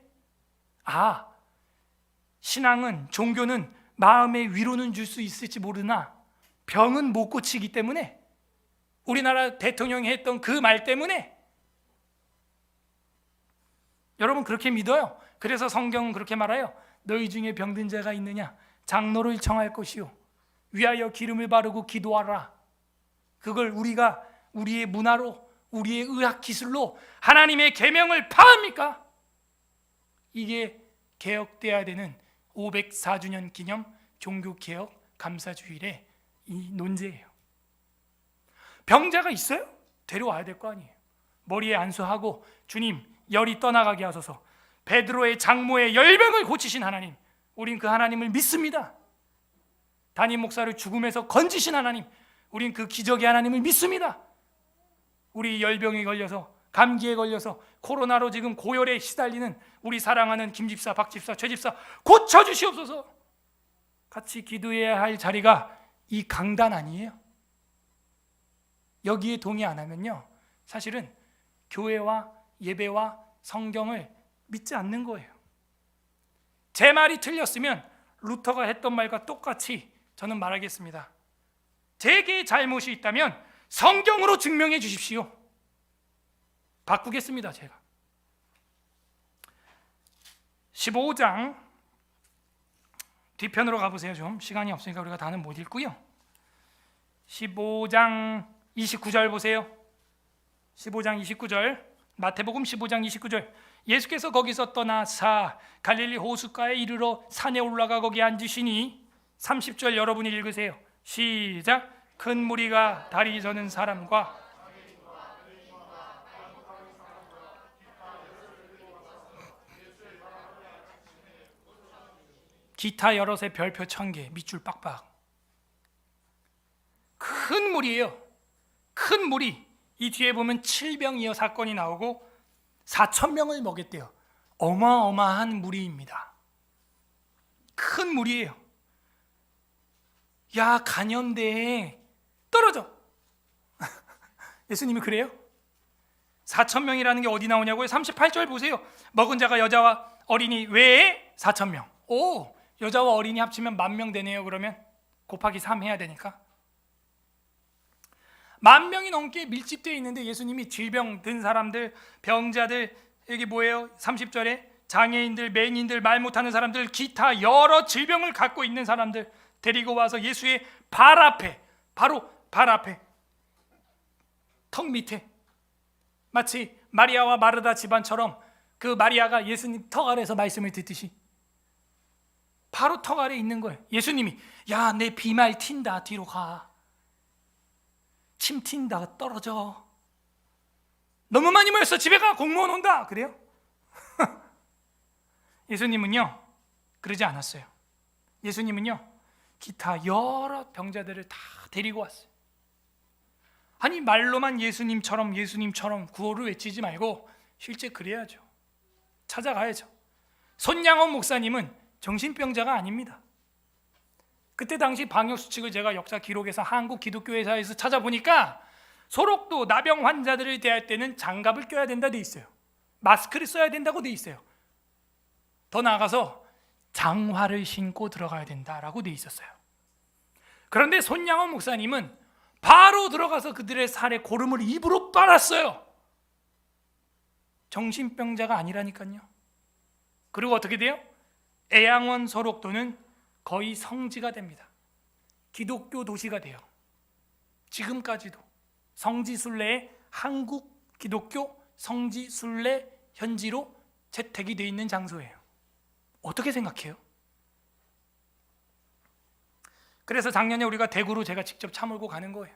신앙은, 종교는 마음의 위로는 줄 수 있을지 모르나 병은 못 고치기 때문에, 우리나라 대통령이 했던 그 말 때문에 여러분 그렇게 믿어요. 그래서 성경은 그렇게 말해요. 너희 중에 병든 자가 있느냐? 장로를 청할 것이요, 위하여 기름을 바르고 기도하라. 그걸 우리가 우리의 문화로, 우리의 의학 기술로 하나님의 계명을 파합니까? 이게 개혁돼야 되는 504주년 기념 종교개혁 감사주일의 이 논제예요. 병자가 있어요? 데려와야 될 거 아니에요. 머리에 안수하고 주님 열이 떠나가게 하소서. 베드로의 장모의 열병을 고치신 하나님, 우린 그 하나님을 믿습니다. 담임 목사를 죽음에서 건지신 하나님, 우린 그 기적의 하나님을 믿습니다. 우리 열병에 걸려서, 감기에 걸려서, 코로나로 지금 고열에 시달리는 우리 사랑하는 김집사, 박집사, 최집사 고쳐주시옵소서. 같이 기도해야 할 자리가 이 강단 아니에요? 여기에 동의 안 하면요, 사실은 교회와 예배와 성경을 믿지 않는 거예요. 제 말이 틀렸으면 루터가 했던 말과 똑같이 저는 말하겠습니다. 제게 잘못이 있다면 성경으로 증명해 주십시오. 바꾸겠습니다. 제가 15장 뒤편으로 가보세요. 좀 시간이 없으니까 우리가 다는 못 읽고요. 15장 29절 보세요. 15장 29절, 마태복음 15장 29절. 예수께서 거기서 떠나사 갈릴리 호숫가에 이르러 산에 올라가 거기 앉으시니, 30절 여러분이 읽으세요. 시작. 큰 무리가 다리 저는 사람과 기타 여럿의 별표 1000개, 밑줄 빡빡. 큰 무리예요. 큰 무리. 이 뒤에 보면 7병이어 사건이 나오고 4,000명을 먹였대요. 어마어마한 무리입니다. 큰 무리예요. 야, 간염돼. 떨어져. 예수님이 그래요? 4,000명이라는 게 어디 나오냐고요? 38절 보세요. 먹은 자가 여자와 어린이 외에 4,000명. 오, 여자와 어린이 합치면 10,000명 되네요. 그러면 곱하기 3 해야 되니까 10,000명이 넘게 밀집되어 있는데 예수님이 질병 든 사람들, 병자들, 여기 뭐예요? 30절에 장애인들, 맹인들, 말 못하는 사람들, 기타 여러 질병을 갖고 있는 사람들 데리고 와서 예수의 발 앞에, 바로 발 앞에, 턱 밑에, 마치 마리아와 마르다 집안처럼 그 마리아가 예수님 턱 아래에서 말씀을 듣듯이 바로 턱 아래에 있는 거예요. 예수님이 야, 내 비말 튄다, 뒤로 가. 침 튄다, 떨어져. 너무 많이 모였어, 집에 가, 공무원 온다. 그래요? 예수님은요 그러지 않았어요. 예수님은요 기타 여러 병자들을 다 데리고 왔어요. 아니, 말로만 예수님처럼 구호를 외치지 말고 실제 그래야죠. 찾아가야죠. 손양원 목사님은 정신병자가 아닙니다. 그때 당시 방역수칙을 제가 역사 기록에서 한국기독교회사에서 찾아보니까 소록도 나병 환자들을 대할 때는 장갑을 껴야 된다 돼 있어요. 마스크를 써야 된다고 돼 있어요. 더 나아가서 장화를 신고 들어가야 된다라고 돼 있었어요. 그런데 손양원 목사님은 바로 들어가서 그들의 살에 고름을 입으로 빨았어요. 정신병자가 아니라니까요. 그리고 어떻게 돼요? 애양원 소록도는 거의 성지가 됩니다. 기독교 도시가 돼요. 지금까지도 성지순례의 한국 기독교 성지순례 현지로 채택이 되어 있는 장소예요. 어떻게 생각해요? 그래서 작년에 우리가 대구로 제가 직접 차 몰고 가는 거예요.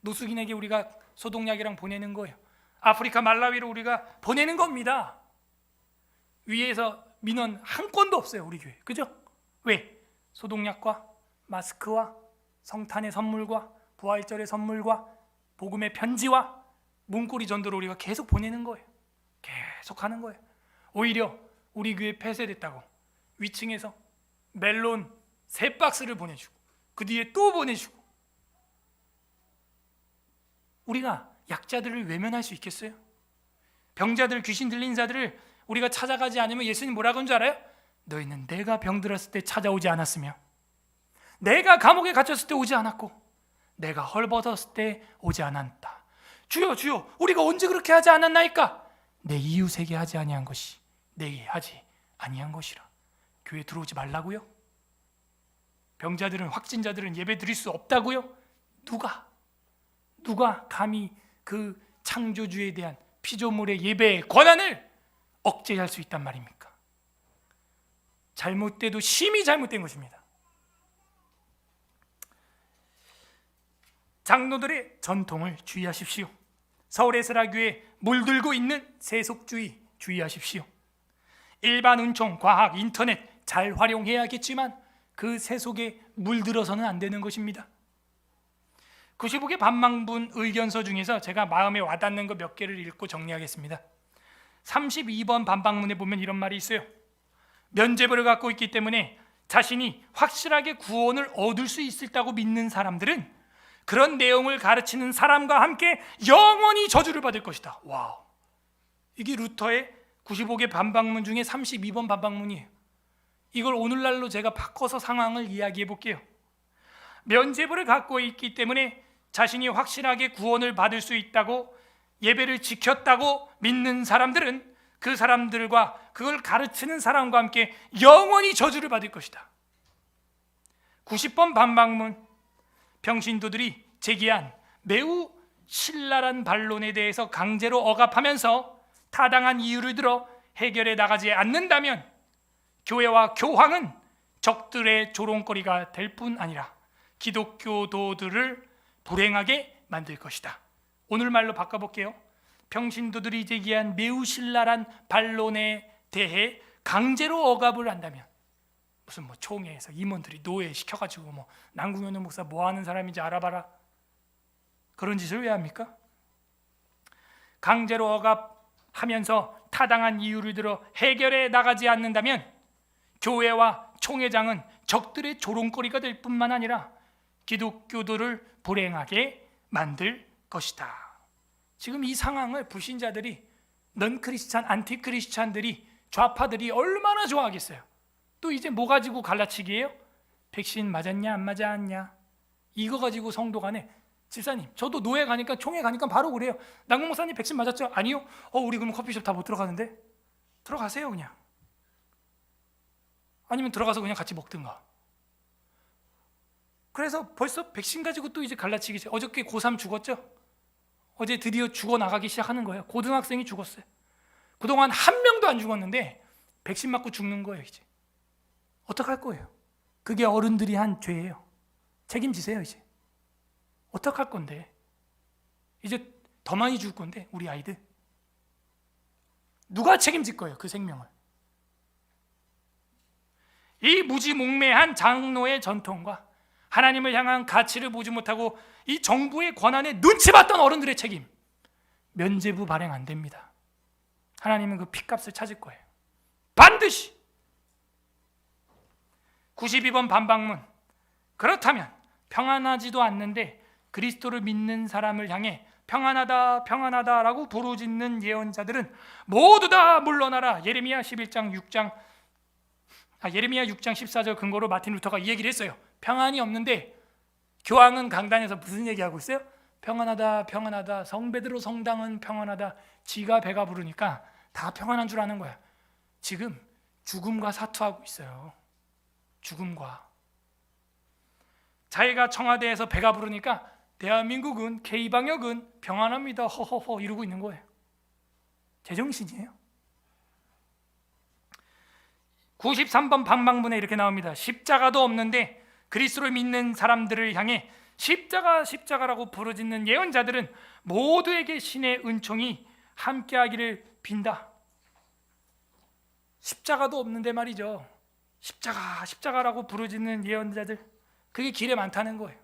노숙인에게 우리가 소독약이랑 보내는 거예요. 아프리카 말라위로 우리가 보내는 겁니다. 위에서 민원 한 건도 없어요, 우리 교회. 그죠? 왜? 소독약과 마스크와 성탄의 선물과 부활절의 선물과 복음의 편지와 문고리 전도를 우리가 계속 보내는 거예요. 계속 하는 거예요. 오히려 우리 교회 폐쇄됐다고 위층에서 멜론 3박스를 보내주고 그 뒤에 또 보내주고. 우리가 약자들을 외면할 수 있겠어요? 병자들, 귀신 들린 자들을 우리가 찾아가지 않으면 예수님 뭐라고 한 줄 알아요? 너희는 내가 병들었을 때 찾아오지 않았으며 내가 감옥에 갇혔을 때 오지 않았고 내가 헐벗었을 때 오지 않았다. 주여 주여, 우리가 언제 그렇게 하지 않았나이까? 내 이웃에게 하지 아니한 것이 내게 하지 아니한 것이라. 교회 들어오지 말라고요? 병자들은, 확진자들은 예배 드릴 수 없다고요? 누가 감히 그 창조주에 대한 피조물의 예배의 권한을 억제할 수 있단 말입니까? 잘못돼도 심히 잘못된 것입니다. 장로들의 전통을 주의하십시오. 서울의 스라교에 물들고 있는 세속주의 주의하십시오. 일반 운총, 과학, 인터넷 잘 활용해야겠지만 그 세속에 물들어서는 안 되는 것입니다. 95개 반망분 의견서 중에서 제가 마음에 와닿는 거 몇 개를 읽고 정리하겠습니다. 32번 반박문에 보면 이런 말이 있어요. 면죄부를 갖고 있기 때문에 자신이 확실하게 구원을 얻을 수 있다고 믿는 사람들은 그런 내용을 가르치는 사람과 함께 영원히 저주를 받을 것이다. 와우. 이게 루터의 95개 반박문 중에 32번 반박문이에요. 이걸 오늘날로 제가 바꿔서 상황을 이야기해 볼게요. 면죄부를 갖고 있기 때문에 자신이 확실하게 구원을 받을 수 있다고, 예배를 지켰다고 믿는 사람들은 그 사람들과 그걸 가르치는 사람과 함께 영원히 저주를 받을 것이다. 90번 반박문, 평신도들이 제기한 매우 신랄한 반론에 대해서 강제로 억압하면서 타당한 이유를 들어 해결해 나가지 않는다면 교회와 교황은 적들의 조롱거리가 될 뿐 아니라 기독교도들을 불행하게 만들 것이다. 오늘 말로 바꿔볼게요. 평신도들이 제기한 매우 신랄한 반론에 대해 강제로 억압을 한다면, 무슨 뭐 총회에서 임원들이 노예 시켜가지고 뭐 남궁현우 목사 뭐 하는 사람인지 알아봐라, 그런 짓을 왜 합니까? 강제로 억압하면서 타당한 이유를 들어 해결해 나가지 않는다면 교회와 총회장은 적들의 조롱거리가 될 뿐만 아니라 기독교도를 불행하게 만들 것이다. 지금 이 상황을 불신자들이, 넌 크리스찬, 안티 크리스찬들이, 좌파들이 얼마나 좋아하겠어요? 또 이제 뭐 가지고 갈라치기예요? 백신 맞았냐 안 맞았냐 이거 가지고 성도 간에 집사님 저도 노예 가니까 총회 가니까 바로 그래요. 남궁 목사님 백신 맞았죠? 아니요. 우리 그럼 커피숍 다 못 들어가는데? 들어가세요 그냥. 아니면 들어가서 그냥 같이 먹든가. 그래서 벌써 백신 가지고 또 이제 갈라치기. 어저께 고3 죽었죠? 어제 드디어 죽어나가기 시작하는 거예요. 고등학생이 죽었어요. 그동안 한 명도 안 죽었는데 백신 맞고 죽는 거예요. 이제 어떡할 거예요? 그게 어른들이 한 죄예요. 책임지세요. 이제 어떡할 건데? 이제 더 많이 죽을 건데 우리 아이들 누가 책임질 거예요? 그 생명을. 이 무지몽매한 장로의 전통과 하나님을 향한 가치를 보지 못하고 이 정부의 권한에 눈치 봤던 어른들의 책임, 면죄부 발행 안 됩니다. 하나님은 그 핏값을 찾을 거예요. 반드시. 92번 반박문. 그렇다면 평안하지도 않는데 그리스도를 믿는 사람을 향해 평안하다 평안하다라고 부르짖는 예언자들은 모두 다 물러나라. 예레미야 6장 14절 근거로 마틴 루터가 이 얘기를 했어요. 평안이 없는데 교황은 강단에서 무슨 얘기하고 있어요? 평안하다 평안하다. 성베드로 성당은 평안하다. 지가 배가 부르니까 다 평안한 줄 아는 거야. 지금 죽음과 사투하고 있어요. 죽음과. 자기가 청와대에서 배가 부르니까 대한민국은 K방역은 평안합니다 허허허 이러고 있는 거예요. 제정신이에요. 93번 방방문에 이렇게 나옵니다. 십자가도 없는데 그리스도를 믿는 사람들을 향해 십자가라고 부르짖는 예언자들은 모두에게 신의 은총이 함께하기를 빈다. 십자가도 없는데 말이죠. 십자가라고 부르짖는 예언자들, 그게 길에 많다는 거예요.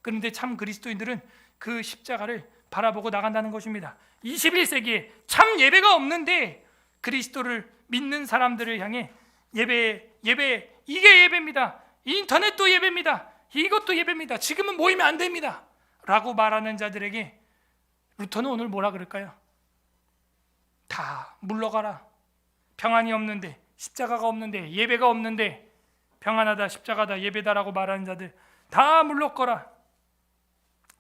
그런데 참 그리스도인들은 그 십자가를 바라보고 나간다는 것입니다. 21세기에 참 예배가 없는데 그리스도를 믿는 사람들을 향해 예배 이게 예배입니다. 인터넷도 예배입니다. 이것도 예배입니다. 지금은 모이면 안 됩니다 라고 말하는 자들에게 루터는 오늘 뭐라 그럴까요? 다 물러가라. 평안이 없는데, 십자가가 없는데, 예배가 없는데, 평안하다 십자가다 예배다라고 말하는 자들 다 물러거라.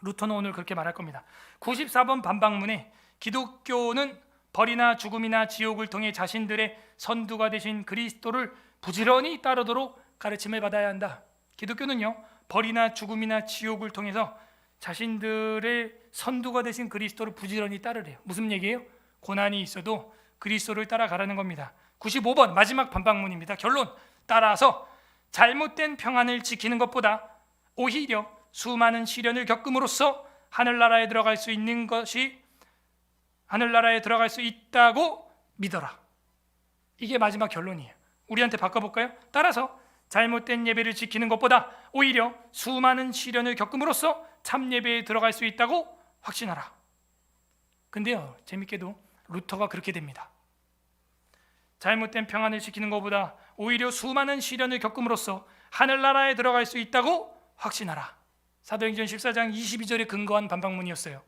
루터는 오늘 그렇게 말할 겁니다. 94번 반박문에 기독교는 벌이나 죽음이나 지옥을 통해 자신들의 선두가 되신 그리스도를 부지런히 따르도록 가르침을 받아야 한다. 기독교는요, 벌이나 죽음이나 지옥을 통해서 자신들의 선두가 되신 그리스도를 부지런히 따르래요. 무슨 얘기예요? 고난이 있어도 그리스도를 따라가라는 겁니다. 95번 마지막 반박문입니다. 결론. 따라서 잘못된 평안을 지키는 것보다 오히려 수많은 시련을 겪음으로써 하늘나라에 들어갈 수 있다고 믿어라. 이게 마지막 결론이에요. 우리한테 바꿔볼까요? 따라서 잘못된 예배를 지키는 것보다 오히려 수많은 시련을 겪음으로써 참 예배에 들어갈 수 있다고 확신하라. 근데요, 재밌게도 루터가 그렇게 됩니다. 잘못된 평안을 지키는 것보다 오히려 수많은 시련을 겪음으로써 하늘나라에 들어갈 수 있다고 확신하라. 사도행전 14장 22절에 근거한 반박문이었어요.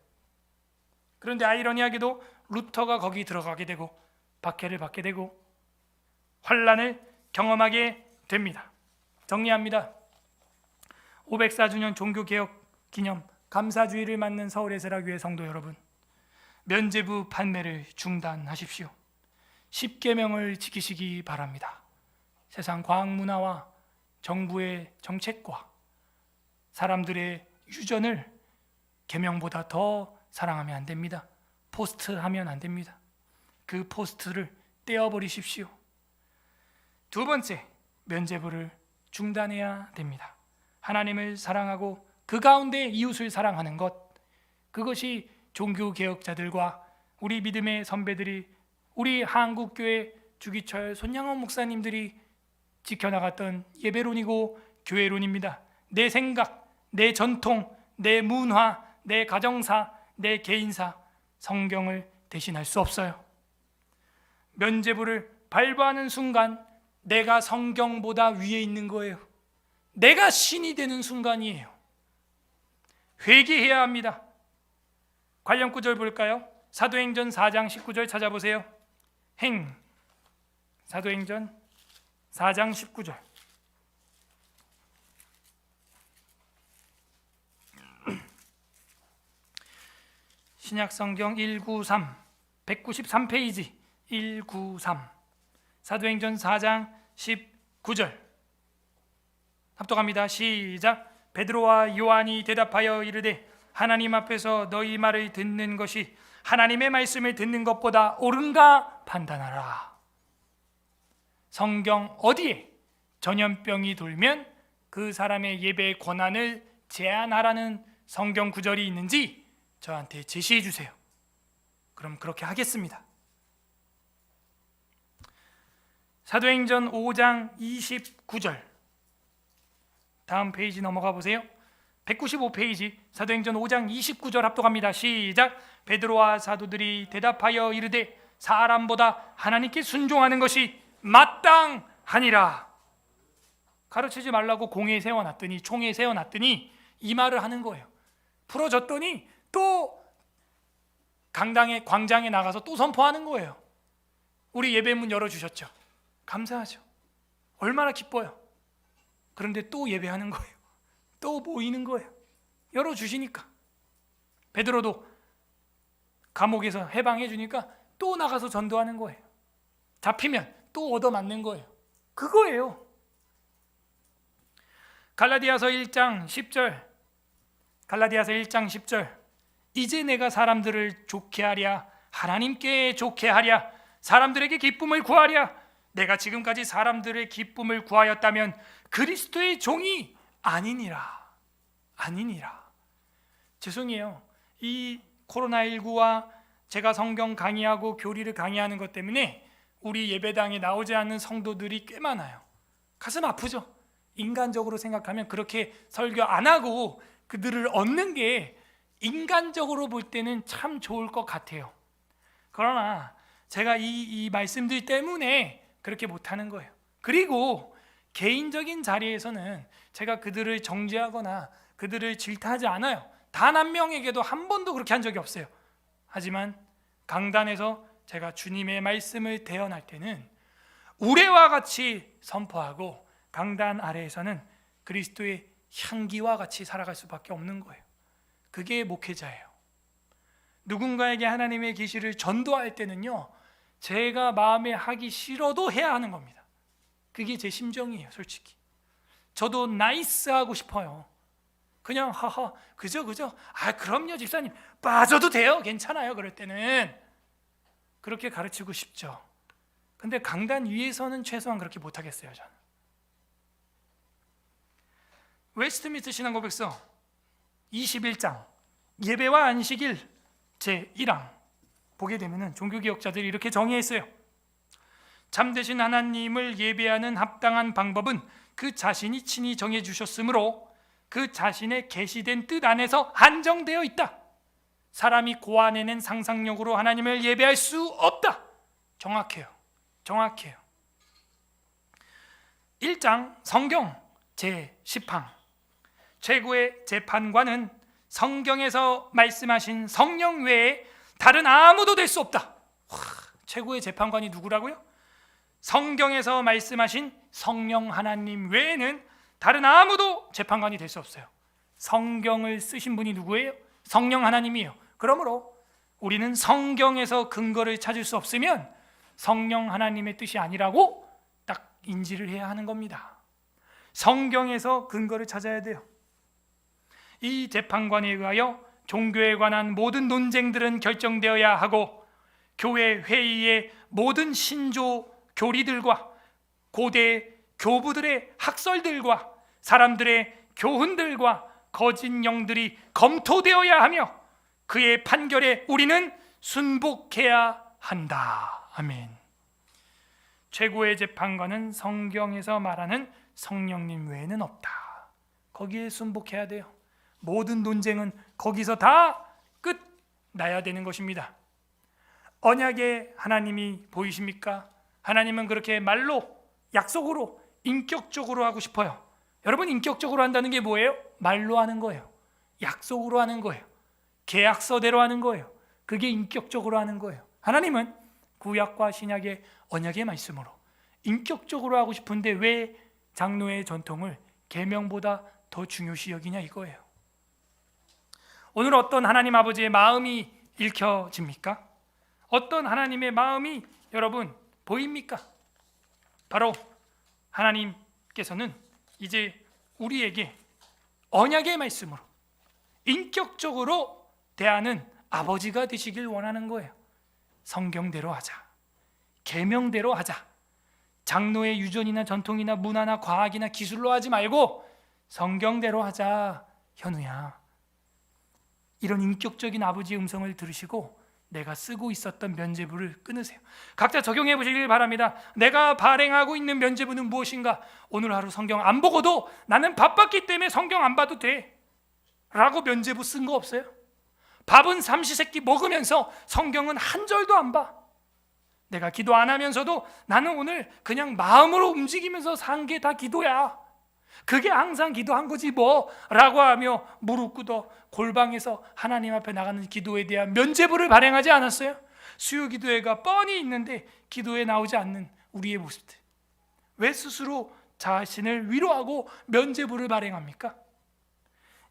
그런데 아이러니하게도 루터가 거기 들어가게 되고 박해를 받게 되고 환난을 경험하게 됩니다. 정리합니다. 504주년 종교개혁 기념 감사주의를 맞는 서울의 세라교회 성도 여러분, 면죄부 판매를 중단하십시오. 10계명을 지키시기 바랍니다. 세상 과학문화와 정부의 정책과 사람들의 유전을 계명보다 더 사랑하면 안 됩니다. 포스트하면 안 됩니다. 그 포스트를 떼어버리십시오. 두 번째, 면죄부를 중단해야 됩니다. 하나님을 사랑하고 그 가운데 이웃을 사랑하는 것, 그것이 종교개혁자들과 우리 믿음의 선배들이, 우리 한국교회 주기철, 손양원 목사님들이 지켜나갔던 예배론이고 교회론입니다. 내 생각, 내 전통, 내 문화, 내 가정사, 내 개인사, 성경을 대신할 수 없어요. 면죄부를 발부하는 순간 내가 성경보다 위에 있는 거예요. 내가 신이 되는 순간이에요. 회개해야 합니다. 관련 구절 볼까요? 사도행전 4장 19절 찾아보세요. 사도행전 4장 19절. 신약성경 193 193페이지 193 사도행전 4장 19절 합독합니다. 시작. 베드로와 요한이 대답하여 이르되 하나님 앞에서 너희 말을 듣는 것이 하나님의 말씀을 듣는 것보다 옳은가 판단하라. 성경 어디에 전염병이 돌면 그 사람의 예배의 권한을 제한하라는 성경 구절이 있는지 저한테 제시해 주세요. 그럼 그렇게 하겠습니다. 사도행전 5장 29절 다음 페이지 넘어가 보세요. 195페이지 사도행전 5장 29절 합독합니다. 시작. 베드로와 사도들이 대답하여 이르되 사람보다 하나님께 순종하는 것이 마땅하니라. 가르치지 말라고 공에 세워놨더니 총에 세워놨더니 이 말을 하는 거예요. 풀어줬더니 또 강당에 광장에 나가서 또 선포하는 거예요. 우리 예배문 열어주셨죠. 감사하죠. 얼마나 기뻐요. 그런데 또 예배하는 거예요. 또 모이는 거예요. 열어주시니까. 베드로도 감옥에서 해방해 주니까 또 나가서 전도하는 거예요. 잡히면 또 얻어맞는 거예요. 그거예요. 갈라디아서 1장 10절 갈라디아서 1장 10절 이제 내가 사람들을 좋게 하랴 하나님께 좋게 하랴 사람들에게 기쁨을 구하랴 내가 지금까지 사람들의 기쁨을 구하였다면 그리스도의 종이 아니니라. 죄송해요. 이 코로나19와 제가 성경 강의하고 교리를 강의하는 것 때문에 우리 예배당에 나오지 않는 성도들이 꽤 많아요. 가슴 아프죠. 인간적으로 생각하면 그렇게 설교 안 하고 그들을 얻는 게 인간적으로 볼 때는 참 좋을 것 같아요. 그러나 제가 이 말씀들 때문에 그렇게 못하는 거예요. 그리고 개인적인 자리에서는 제가 그들을 정죄하거나 그들을 질타하지 않아요. 단 한 명에게도 한 번도 그렇게 한 적이 없어요. 하지만 강단에서 제가 주님의 말씀을 대언할 때는 우레와 같이 선포하고 강단 아래에서는 그리스도의 향기와 같이 살아갈 수밖에 없는 거예요. 그게 목회자예요. 누군가에게 하나님의 계시를 전도할 때는요, 제가 마음에 하기 싫어도 해야 하는 겁니다. 그게 제 심정이에요, 솔직히. 저도 나이스 하고 싶어요. 그냥 하하 그죠 그럼요 집사님 빠져도 돼요, 괜찮아요. 그럴 때는 그렇게 가르치고 싶죠. 근데 강단 위에서는 최소한 그렇게 못하겠어요. 저는 웨스트민스터 신앙고백서 21장 예배와 안식일 제1항 보게 되면 종교개혁자들이 이렇게 정의했어요. 참되신 하나님을 예배하는 합당한 방법은 그 자신이 친히 정해주셨으므로 그 자신의 계시된 뜻 안에서 한정되어 있다. 사람이 고안해낸 상상력으로 하나님을 예배할 수 없다. 정확해요. 1장 성경 제10항 최고의 재판관은 성경에서 말씀하신 성령 외에 다른 아무도 될 수 없다. 최고의 재판관이 누구라고요? 성경에서 말씀하신 성령 하나님 외에는 다른 아무도 재판관이 될 수 없어요. 성경을 쓰신 분이 누구예요? 성령 하나님이에요. 그러므로 우리는 성경에서 근거를 찾을 수 없으면 성령 하나님의 뜻이 아니라고 딱 인지를 해야 하는 겁니다. 성경에서 근거를 찾아야 돼요. 이 재판관에 의하여 종교에 관한 모든 논쟁들은 결정되어야 하고 교회 회의의 모든 신조 교리들과 고대 교부들의 학설들과 사람들의 교훈들과 거짓 영들이 검토되어야 하며 그의 판결에 우리는 순복해야 한다. 아멘. 최고의 재판관은 성경에서 말하는 성령님 외에는 없다. 거기에 순복해야 돼요. 모든 논쟁은 거기서 다 끝 나야 되는 것입니다. 언약의 하나님이 보이십니까? 하나님은 그렇게 말로, 약속으로, 인격적으로 하고 싶어요. 여러분, 인격적으로 한다는 게 뭐예요? 말로 하는 거예요. 약속으로 하는 거예요. 계약서대로 하는 거예요. 그게 인격적으로 하는 거예요. 하나님은 구약과 신약의 언약의 말씀으로 인격적으로 하고 싶은데 왜 장로의 전통을 계명보다 더 중요시 여기냐 이거예요. 오늘 어떤 하나님 아버지의 마음이 읽혀집니까? 어떤 하나님의 마음이 여러분 보입니까? 바로 하나님께서는 이제 우리에게 언약의 말씀으로 인격적으로 대하는 아버지가 되시길 원하는 거예요. 성경대로 하자, 계명대로 하자. 장로의 유전이나 전통이나 문화나 과학이나 기술로 하지 말고 성경대로 하자. 현우야, 이런 인격적인 아버지의 음성을 들으시고 내가 쓰고 있었던 면죄부를 끊으세요. 각자 적용해 보시길 바랍니다. 내가 발행하고 있는 면죄부는 무엇인가? 오늘 하루 성경 안 보고도 나는 바빴기 때문에 성경 안 봐도 돼 라고 면죄부 쓴 거 없어요? 밥은 삼시세끼 먹으면서 성경은 한 절도 안 봐. 내가 기도 안 하면서도 나는 오늘 그냥 마음으로 움직이면서 산 게 다 기도야. 그게 항상 기도한 거지 뭐 라고 하며 무릎 꿇어 골방에서 하나님 앞에 나가는 기도에 대한 면죄부를 발행하지 않았어요? 수요 기도회가 뻔히 있는데 기도에 나오지 않는 우리의 모습들, 왜 스스로 자신을 위로하고 면죄부를 발행합니까?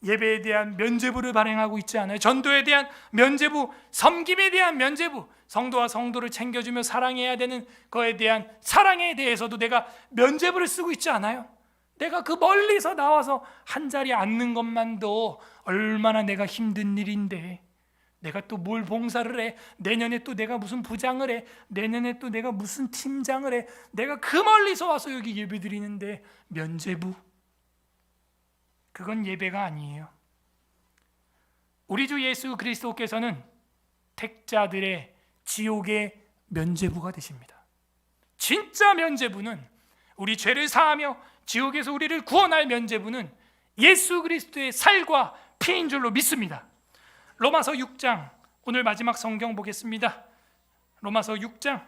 예배에 대한 면죄부를 발행하고 있지 않아요? 전도에 대한 면죄부, 섬김에 대한 면죄부, 성도와 성도를 챙겨주며 사랑해야 되는 거에 대한 사랑에 대해서도 내가 면죄부를 쓰고 있지 않아요? 내가 그 멀리서 나와서 한 자리에 앉는 것만도 얼마나 내가 힘든 일인데 내가 또 뭘 봉사를 해, 내년에 또 내가 무슨 부장을 해, 내년에 또 내가 무슨 팀장을 해, 내가 그 멀리서 와서 여기 예배 드리는데 면죄부, 그건 예배가 아니에요. 우리 주 예수 그리스도께서는 택자들의 지옥의 면죄부가 되십니다. 진짜 면죄부는, 우리 죄를 사하며 지옥에서 우리를 구원할 면죄부는 예수 그리스도의 살과 피인 줄로 믿습니다. 로마서 6장, 오늘 마지막 성경 보겠습니다. 로마서 6장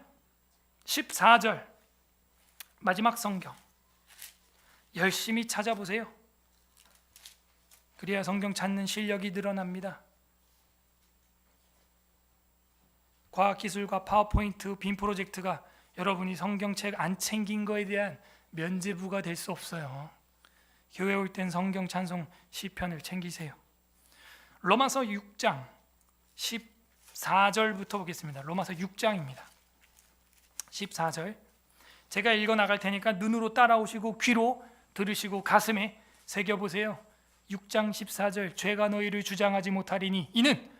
14절 마지막 성경 열심히 찾아보세요. 그래야 성경 찾는 실력이 늘어납니다. 과학기술과 파워포인트, 빔 프로젝트가 여러분이 성경책 안 챙긴 거에 대한 면죄부가 될 수 없어요. 교회 올 땐 성경 찬송 시편을 챙기세요. 로마서 6장 14절부터 보겠습니다. 로마서 6장입니다. 14절 제가 읽어 나갈 테니까 눈으로 따라오시고 귀로 들으시고 가슴에 새겨보세요. 6장 14절 죄가 너희를 주장하지 못하리니 이는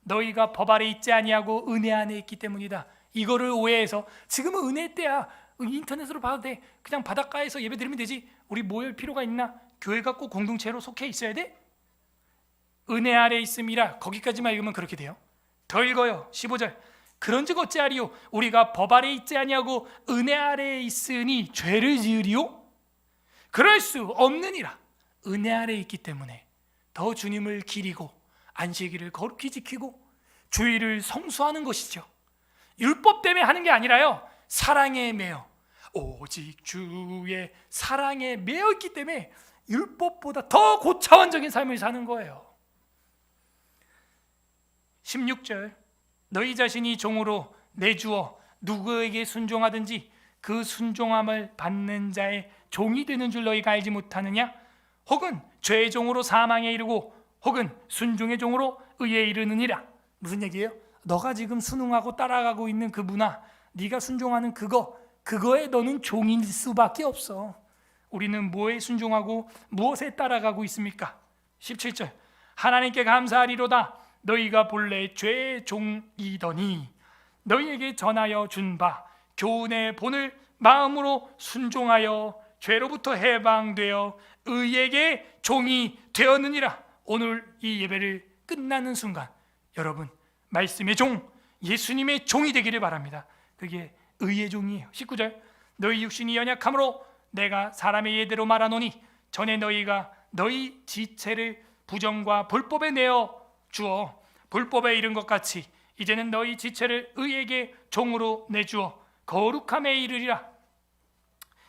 너희가 법 아래 있지 아니하고 은혜 안에 있기 때문이다. 이거를 오해해서 지금은 은혜 때야, 인터넷으로 봐도 돼, 그냥 바닷가에서 예배 드리면 되지, 우리 모일 필요가 있나? 교회가 꼭 공동체로 속해 있어야 돼? 은혜 아래 있음이라, 거기까지만 읽으면 그렇게 돼요. 더 읽어요. 15절 그런즉 어찌하리요? 우리가 법 아래 있지 아니하고 은혜 아래 있으니 죄를 지으리요? 그럴 수 없느니라. 은혜 아래 있기 때문에 더 주님을 기리고 안식일을 거룩히 지키고 주일을 성수하는 것이죠. 율법 때문에 하는 게 아니라요, 사랑에 매여, 오직 주의 사랑에 매여 있기 때문에 율법보다 더 고차원적인 삶을 사는 거예요. 16절 너희 자신이 종으로 내주어 누구에게 순종하든지 그 순종함을 받는 자의 종이 되는 줄 너희가 알지 못하느냐? 혹은 죄의 종으로 사망에 이르고 혹은 순종의 종으로 의에 이르느니라. 무슨 얘기예요? 너가 지금 순응하고 따라가고 있는 그 문화, 네가 순종하는 그거에 너는 종일 수밖에 없어. 우리는 뭐에 순종하고 무엇에 따라가고 있습니까? 17절 하나님께 감사하리로다. 너희가 본래 죄의 종이더니 너희에게 전하여 준 바 교훈의 본을 마음으로 순종하여 죄로부터 해방되어 의에게 종이 되었느니라. 오늘 이 예배를 끝나는 순간 여러분 말씀의 종, 예수님의 종이 되기를 바랍니다. 그게 의의 종이에요. 19절 너희 육신이 연약함으로 내가 사람의 예대로 말하노니 전에 너희가 너희 지체를 부정과 불법에 내어 주어 불법에 이른 것 같이 이제는 너희 지체를 의에게 종으로 내주어 거룩함에 이르리라.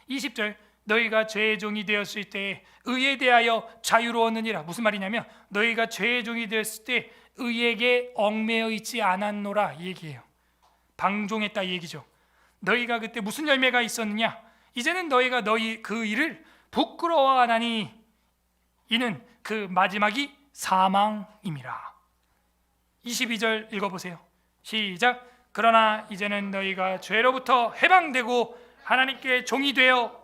20절 너희가 죄의 종이 되었을 때 의에 대하여 자유로웠느니라. 무슨 말이냐면 너희가 죄의 종이 되었을 때 의에게 얽매여 있지 않았노라 이 얘기예요. 방종했다 이 얘기죠. 너희가 그때 무슨 열매가 있었느냐? 이제는 너희가 너희 그 일을 부끄러워하나니 이는 그 마지막이 사망임이라. 22절 읽어보세요. 시작. 그러나 이제는 너희가 죄로부터 해방되고 하나님께 종이 되어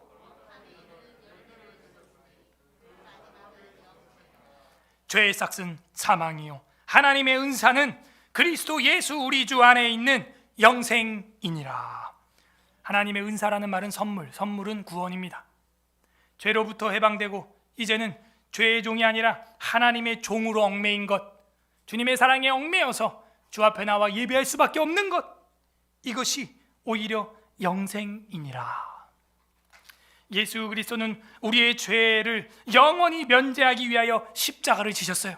죄의 삭은 사망이요 하나님의 은사는 그리스도 예수 우리 주 안에 있는 영생이니라. 하나님의 은사라는 말은 선물은 구원입니다. 죄로부터 해방되고 이제는 죄의 종이 아니라 하나님의 종으로 얽매인 것, 주님의 사랑에 얽매여서 주 앞에 나와 예배할 수밖에 없는 것, 이것이 오히려 영생이니라. 예수 그리스도는 우리의 죄를 영원히 면제하기 위하여 십자가를 지셨어요.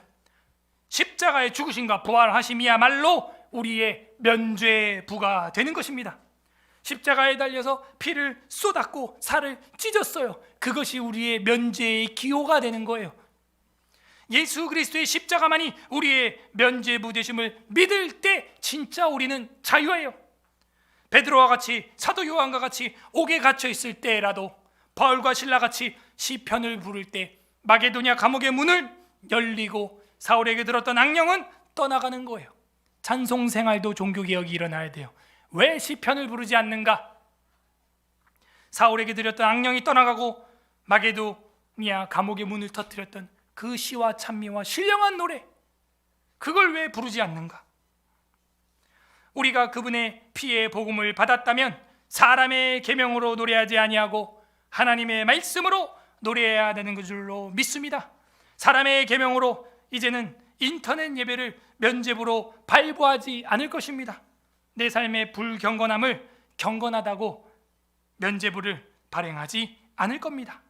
십자가의 죽으심과 부활하심이야말로 우리의 면죄부가 되는 것입니다. 십자가에 달려서 피를 쏟았고 살을 찢었어요. 그것이 우리의 면죄의 기호가 되는 거예요. 예수 그리스도의 십자가만이 우리의 면죄부 되심을 믿을 때 진짜 우리는 자유예요. 베드로와 같이, 사도 요한과 같이 옥에 갇혀 있을 때라도, 바울과 신라 같이 시편을 부를 때 마게도냐 감옥의 문을 열리고 사울에게 들었던 악령은 떠나가는 거예요. 찬송 생활도 종교개혁이 일어나야 돼요. 왜 시편을 부르지 않는가? 사울에게 들었던 악령이 떠나가고 마게도냐 감옥의 문을 터뜨렸던 그 시와 찬미와 신령한 노래, 그걸 왜 부르지 않는가? 우리가 그분의 피의 복음을 받았다면 사람의 계명으로 노래하지 아니하고 하나님의 말씀으로 노래해야 되는 줄로 믿습니다. 사람의 계명으로 이제는 인터넷 예배를 면죄부로 발부하지 않을 것입니다. 내 삶의 불경건함을 경건하다고 면죄부를 발행하지 않을 겁니다.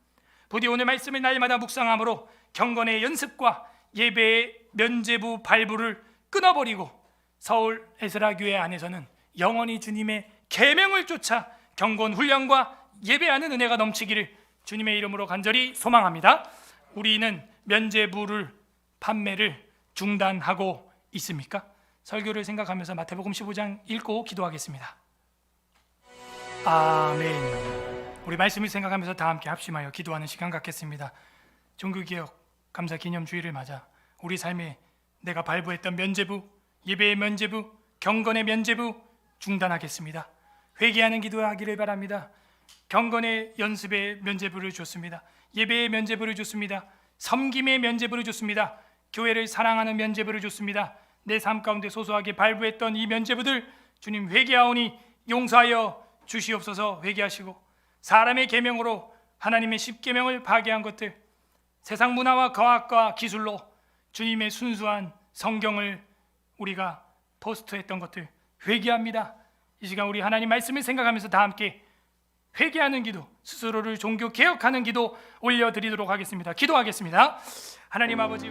부디 오늘 말씀을 날마다 묵상함으로 경건의 연습과 예배의 면죄부 발부를 끊어버리고 서울 에스라 교회 안에서는 영원히 주님의 계명을 쫓아 경건 훈련과 예배하는 은혜가 넘치기를 주님의 이름으로 간절히 소망합니다. 우리는 면죄부를 판매를 중단하고 있습니까? 설교를 생각하면서 마태복음 15장 읽고 기도하겠습니다. 아멘. 우리 말씀을 생각하면서 다 함께 합심하여 기도하는 시간 갖겠습니다. 종교개혁 감사기념주일을 맞아 우리 삶에 내가 발부했던 면죄부, 예배의 면죄부, 경건의 면죄부 중단하겠습니다. 회개하는 기도하기를 바랍니다. 경건의 연습의 면죄부를 줬습니다. 예배의 면죄부를 줬습니다. 섬김의 면죄부를 줬습니다. 교회를 사랑하는 면죄부를 줬습니다. 내 삶 가운데 소소하게 발부했던 이 면죄부들 주님 회개하오니 용서하여 주시옵소서. 회개하시고 사람의 계명으로 하나님의 십계명을 파괴한 것들, 세상 문화와 과학과 기술로 주님의 순수한 성경을 우리가 포스트했던 것들 회개합니다. 이 시간 우리 하나님 말씀을 생각하면서 다 함께 회개하는 기도, 스스로를 종교 개혁하는 기도 올려드리도록 하겠습니다. 기도하겠습니다. 하나님 아버지,